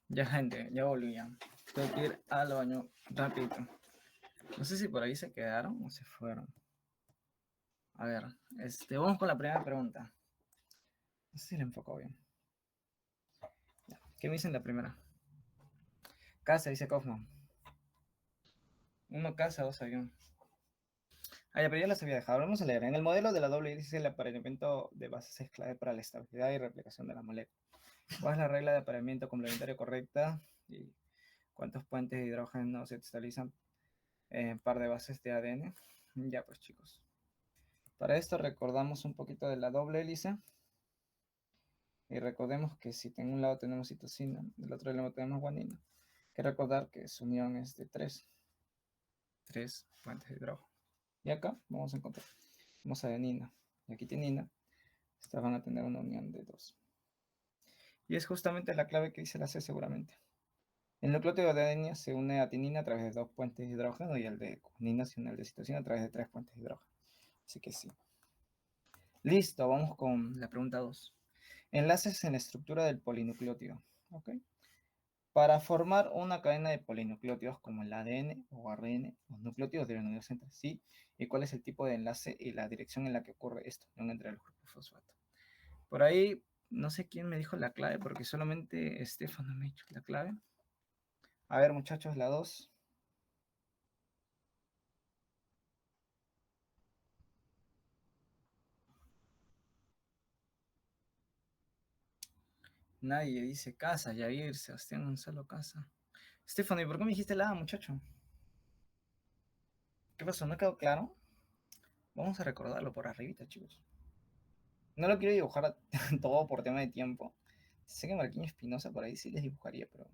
Ya, gente, ya volví ya. Tengo que ir al baño rapidito. No sé si por ahí se quedaron o se fueron. A ver, vamos con la primera pregunta. No sé si le enfocó bien. ¿Qué me dicen la primera? Casa, dice Kaufman. Uno casa, dos avión. Ah, ya, pero ya las había dejado. Vamos a leer. En el modelo de la doble hélice, el apareamiento de bases es clave para la estabilidad y replicación de la molécula. ¿Cuál es la regla de apareamiento complementario correcta? ¿Y cuántos puentes de hidrógeno se estabilizan en par de bases de ADN? Ya, pues chicos. Para esto recordamos un poquito de la doble hélice. Y recordemos que si en un lado tenemos citosina, del otro lado tenemos guanina, hay que recordar que su unión es de tres puentes de hidrógeno. Y acá vamos a encontrar, vamos a adenina y aquí tinina, estas van a tener una unión de 2. Y es justamente la clave que dice la C seguramente. El nucleótido de adenina se une a tinina a través de 2 puentes de hidrógeno y el de guanina se une al de citosina a través de 3 puentes de hidrógeno. Así que sí. Listo, vamos con la pregunta 2. Enlaces en la estructura del polinucleótido. ¿Ok? Para formar una cadena de polinucleótidos como el ADN o ARN, los nucleótidos deben unirse entre sí. ¿Y cuál es el tipo de enlace y la dirección en la que ocurre esta unión entre los grupos fosfato? Por ahí, no sé quién me dijo la clave, porque solamente Estefano me ha dicho la clave. A ver, muchachos, la 2. Nadie dice casa, Jair, Sebastián Gonzalo Casa. Estefano, ¿y por qué me dijiste la A, muchacho? ¿Qué pasó? ¿No quedó claro? Vamos a recordarlo por arribita, chicos. No lo quiero dibujar todo por tema de tiempo. Sé que Marquinhos Espinosa por ahí sí les dibujaría, pero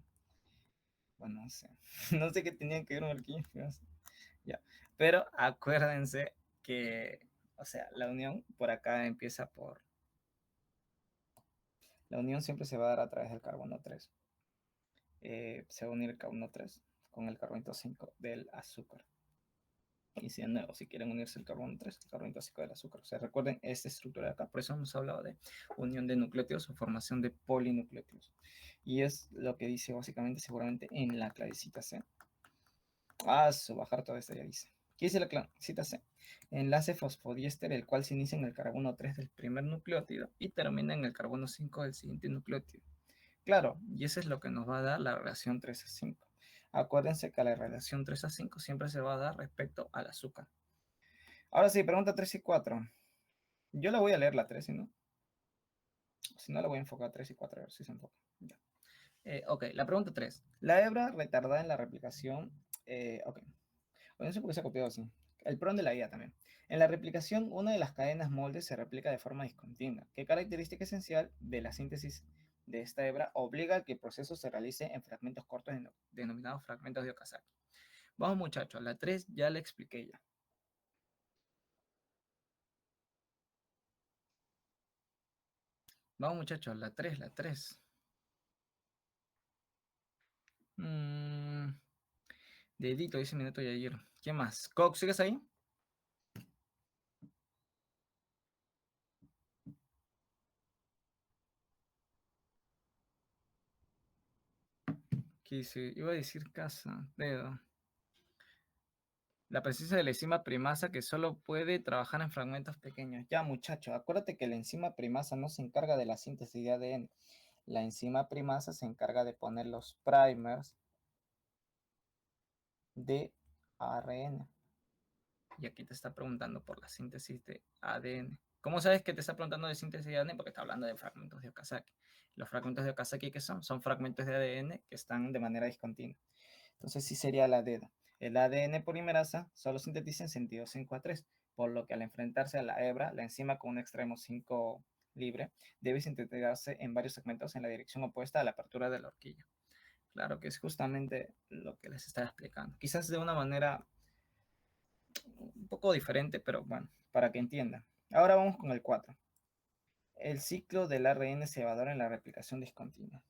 bueno, no sé. No sé qué tenía que ver Marquinhos Espinosa. Ya. Pero acuérdense que, o sea, la unión por acá empieza por... La unión siempre se va a dar a través del carbono 3. Se va a unir el carbono 3 con el carbono 5 del azúcar. Y si de nuevo, si quieren unirse el carbono 3, el carbono 5 del azúcar. O sea, recuerden esta estructura de acá. Por eso hemos hablado de unión de nucleótidos o formación de polinucleótidos. Y es lo que dice básicamente, seguramente, en la clavecita C. Su bajar todo esto ya dice. ¿Qué dice la clavecita C? Enlace fosfodiéster, el cual se inicia en el carbono 3 del primer nucleótido y termina en el carbono 5 del siguiente nucleótido. Claro, y eso es lo que nos va a dar la relación 3 a 5. Acuérdense que la relación 3 a 5 siempre se va a dar respecto al azúcar. Ahora sí, pregunta 3 y 4. Yo la voy a leer la 3, si no la voy a enfocar a 3 y 4, a ver si se enfoca. Ya. Ok, la pregunta 3. La hebra retardada en la replicación. Ok, no sé por qué se ha copiado así. El PRON de la guía también. En la replicación, una de las cadenas moldes se replica de forma discontinua. ¿Qué característica esencial de la síntesis de esta hebra obliga a que el proceso se realice en fragmentos cortos denominados fragmentos de Okazaki? Vamos muchachos, la 3 ya la expliqué ya. Vamos muchachos, la 3, la 3. Dedito, dice Minuto y ayer. ¿Quién más? Cox, ¿sigues ahí? ¿Qué dice? Iba a decir casa, dedo. La presencia de la enzima primasa que solo puede trabajar en fragmentos pequeños. Ya, muchacho, acuérdate que la enzima primasa no se encarga de la síntesis de ADN. La enzima primasa se encarga de poner los primers de ARN. Y aquí te está preguntando por la síntesis de ADN. ¿Cómo sabes que te está preguntando de síntesis de ADN? Porque está hablando de fragmentos de Okazaki. Los fragmentos de Okazaki, ¿qué son? Son fragmentos de ADN que están de manera discontinua. Entonces sí sería la dedo. El ADN polimerasa solo sintetiza en sentido 5 a 3, por lo que al enfrentarse a la hebra, la enzima con un extremo 5 libre debe sintetizarse en varios segmentos en la dirección opuesta a la apertura de la horquilla. Claro que es justamente lo que les estaba explicando. Quizás de una manera un poco diferente, pero bueno, para que entiendan. Ahora vamos con el 4. El ciclo del ARN cebador en la replicación discontinua.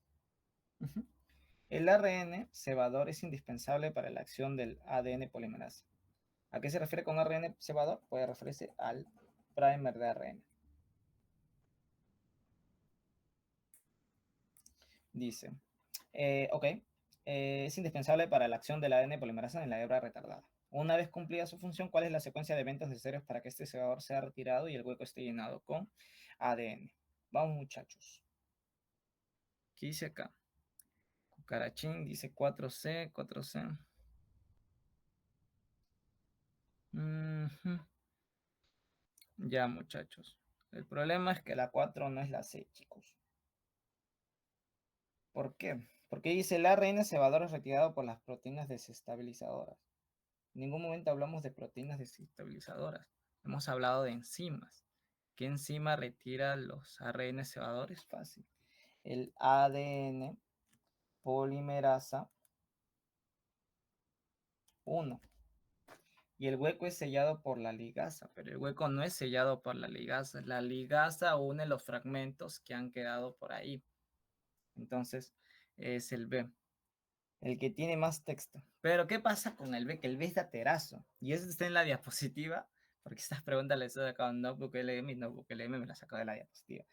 El ARN cebador es indispensable para la acción del ADN polimerasa. ¿A qué se refiere con ARN cebador? Puede referirse al primer de ARN. Dice, ok, es indispensable para la acción del ADN polimerasa en la hebra retardada. Una vez cumplida su función, ¿cuál es la secuencia de eventos necesarios para que este cebador sea retirado y el hueco esté llenado con ADN? Vamos, muchachos. ¿Qué dice acá? Cucarachín dice 4C, 4C. Ya, muchachos. El problema es que la 4 no es la C, chicos. ¿Por qué? Porque dice el ARN cebador es retirado por las proteínas desestabilizadoras. En ningún momento hablamos de proteínas desestabilizadoras. Hemos hablado de enzimas. ¿Qué enzima retira los ARN cebadores? Fácil. El ADN polimerasa 1. Y el hueco es sellado por la ligasa, pero el hueco no es sellado por la ligasa. La ligasa une los fragmentos que han quedado por ahí. Entonces es el B, el que tiene más texto. Pero ¿qué pasa con el B? Que el B es de aterazo. Y eso está en la diapositiva, porque estas preguntas las he sacado en Notebook LM y Notebook LM me las sacado de la diapositiva.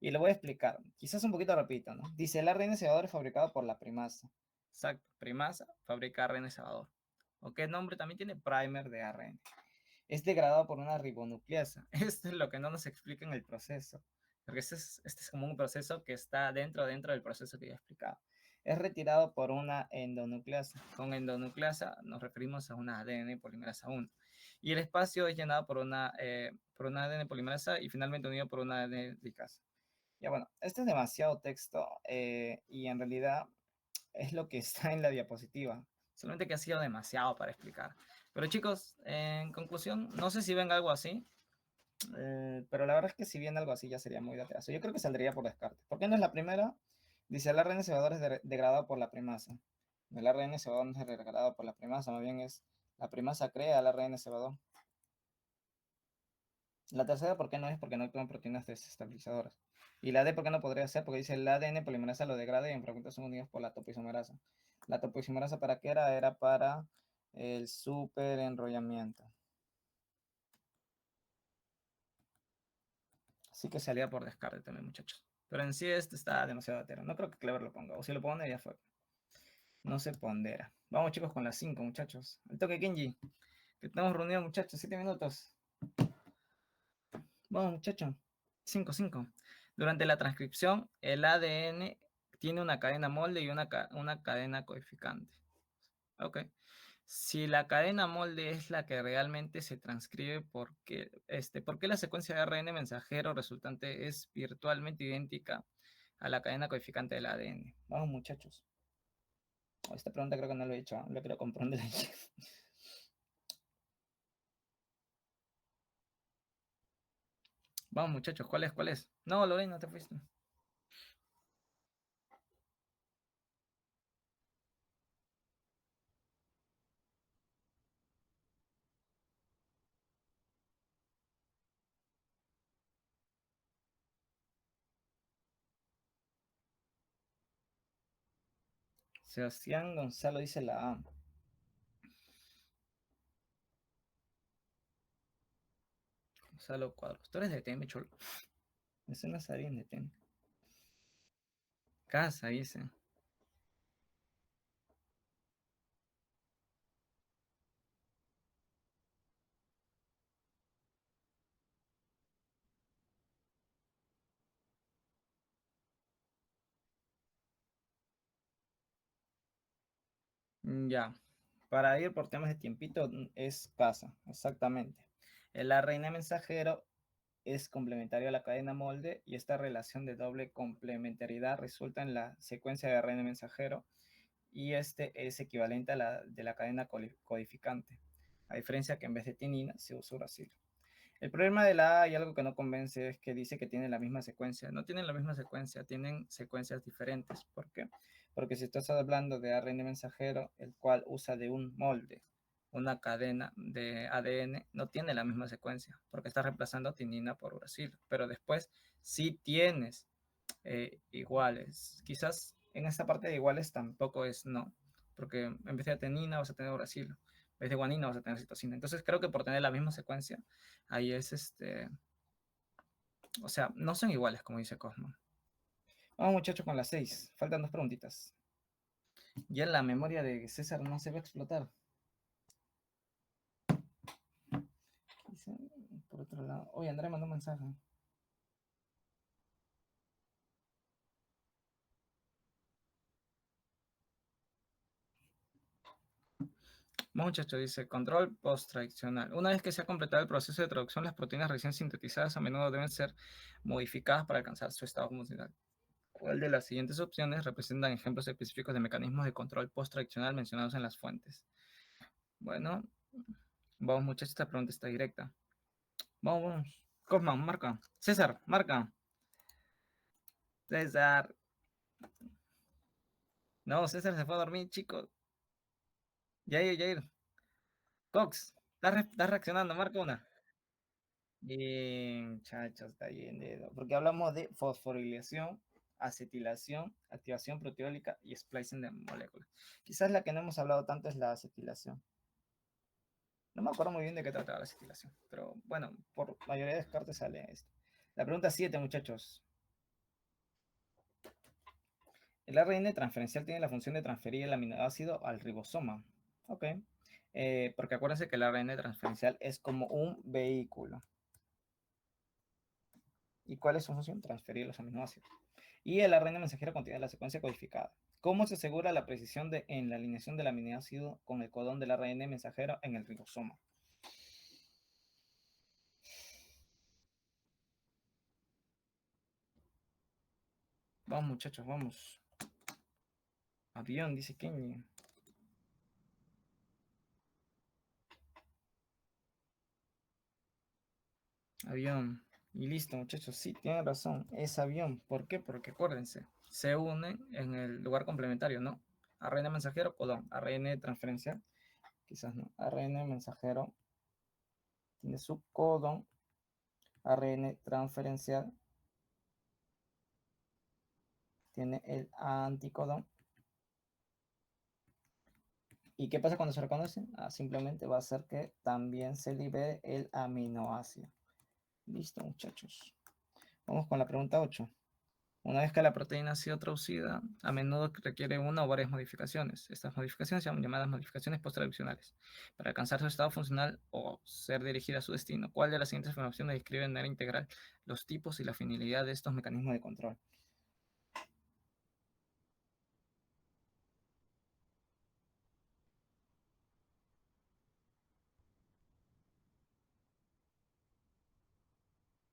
Y lo voy a explicar. Quizás un poquito repito, ¿no? Dice, el ARN cebador es fabricado por la primasa. Exacto, primasa fabrica ARN cebador. ¿O qué nombre también tiene? Primer de ARN. Es degradado por una ribonucleasa. Esto es lo que no nos explica en el proceso. Porque este es como un proceso que está dentro del proceso que ya he explicado. Es retirado por una endonucleasa. Con endonucleasa nos referimos a una ADN polimerasa 1. Y el espacio es llenado por una ADN polimerasa y finalmente unido por una ADN ligasa. Ya bueno, este es demasiado texto y en realidad es lo que está en la diapositiva. Solamente que ha sido demasiado para explicar. Pero chicos, en conclusión, no sé si ven algo así, pero la verdad es que si viene algo así ya sería muy de atraso. Yo creo que saldría por descarte. ¿Por qué no es la primera? Dice el ARN cebador es degradado por la primasa. El ARN cebador no es degradado por la primasa, más bien es la primasa crea el ARN cebador. La tercera, ¿por qué no es? Porque no actúan proteínas desestabilizadoras. Y la D, ¿por qué no podría ser? Porque dice el ADN polimerasa lo degrada y en fragmentos son unidos por la topoisomerasa. La topoisomerasa, ¿para qué era? Era para el superenrollamiento. Así que salía por descarte también, muchachos. Pero en sí este está demasiado atero. No creo que Clever lo ponga. O si lo pone, ya fue. No se pondera. Vamos, chicos, con las 5, muchachos. El toque Kenji. Que estamos reunidos, muchachos. 7 minutos. Vamos, muchachos. 5, 5. Durante la transcripción, el ADN tiene una cadena molde y una cadena codificante. Ok. Si la cadena molde es la que realmente se transcribe, ¿por qué la secuencia de ARN mensajero resultante es virtualmente idéntica a la cadena codificante del ADN? Vamos, muchachos. Esta pregunta creo que no lo he hecho, lo quiero comprender. Vamos, muchachos, ¿cuál es? ¿Cuál es? No, Lorena, no te fuiste. Sebastián Gonzalo dice la A. Gonzalo Cuadros. Tú eres de TM, chulo. Me suena a alguien de TM. Casa, dice. Ya. Para ir por temas de tiempito, es casa, exactamente. El ARN mensajero es complementario a la cadena molde y esta relación de doble complementariedad resulta en la secuencia de ARN mensajero y este es equivalente a la de la cadena codificante, a diferencia que en vez de tinina se usa uracilo. El problema de la A y algo que no convence es que dice que tienen la misma secuencia. No tienen la misma secuencia, tienen secuencias diferentes. ¿Por qué? Porque si estás hablando de ARN mensajero, el cual usa de un molde, una cadena de ADN, no tiene la misma secuencia, porque está reemplazando tinina por uracilo. Pero después sí tienes iguales. Quizás en esta parte de iguales tampoco es no, porque en vez de tinina vas a tener uracilo. En vez de guanina vas a tener citosina. Entonces creo que por tener la misma secuencia, ahí es o sea, no son iguales, como dice Cosmo. Vamos, muchachos, con las 6. Faltan 2 preguntitas. Ya la memoria de César no se va a explotar. Por otro lado. Oye, André mandó un mensaje. Muchacho dice, control post-tradicional. Una vez que se ha completado el proceso de traducción, las proteínas recién sintetizadas a menudo deben ser modificadas para alcanzar su estado funcional. ¿Cuál de las siguientes opciones representan ejemplos específicos de mecanismos de control post-tradicional mencionados en las fuentes? Bueno, vamos muchachos, esta pregunta está directa. Vamos, vamos. Kaufman, marca. César, marca. César. No, César se fue a dormir, chicos. Jair, Jair. Cox, estás reaccionando, marca una. Bien, muchachos, está bien, dedo. Porque hablamos de fosforilación, acetilación, activación proteólica y splicing de moléculas. Quizás la que no hemos hablado tanto es la acetilación. No me acuerdo muy bien de qué trataba la acetilación, pero bueno, por mayoría de descartes sale esto. La pregunta 7, muchachos. El ARN transferencial tiene la función de transferir el aminoácido al ribosoma. Ok. Porque acuérdense que el ARN transferencial es como un vehículo. ¿Y cuál es su función? Transferir los aminoácidos. Y el ARN mensajero contiene la secuencia codificada. ¿Cómo se asegura la precisión en la alineación del aminoácido con el codón del ARN mensajero en el ribosoma? Vamos, muchachos, vamos. Avión, dice Kenny. Avión. Y listo, muchachos. Sí, tienen razón. Es avión. ¿Por qué? Porque acuérdense, se unen en el lugar complementario, ¿no? ARN mensajero, codón. ARN transferencial, quizás no. ARN mensajero tiene su codón. ARN transferencial tiene el anticodón. ¿Y qué pasa cuando se reconocen? Simplemente va a hacer que también se libere el aminoácido. Listo, muchachos. Vamos con la pregunta 8. Una vez que la proteína ha sido traducida, a menudo requiere una o varias modificaciones. Estas modificaciones se llaman llamadas modificaciones posttraduccionales para alcanzar su estado funcional o ser dirigida a su destino. ¿Cuál de las siguientes informaciones describe de manera integral los tipos y la finalidad de estos mecanismos de control?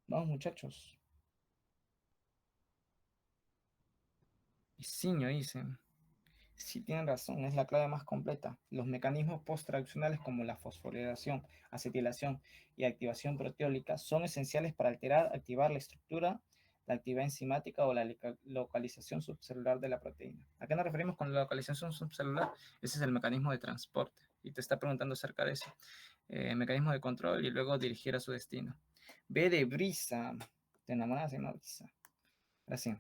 Vamos, muchachos. Y Siño dicen. Sí, tienen razón, es la clave más completa. Los mecanismos post-traduccionales como la fosforilación, acetilación y activación proteólica son esenciales para alterar, activar la estructura, la actividad enzimática o la localización subcelular de la proteína. ¿A qué nos referimos con la localización subcelular? Ese es el mecanismo de transporte. Y te está preguntando acerca de eso. Mecanismo de control y luego dirigir a su destino. B de brisa. Te enamoras de una brisa. Así.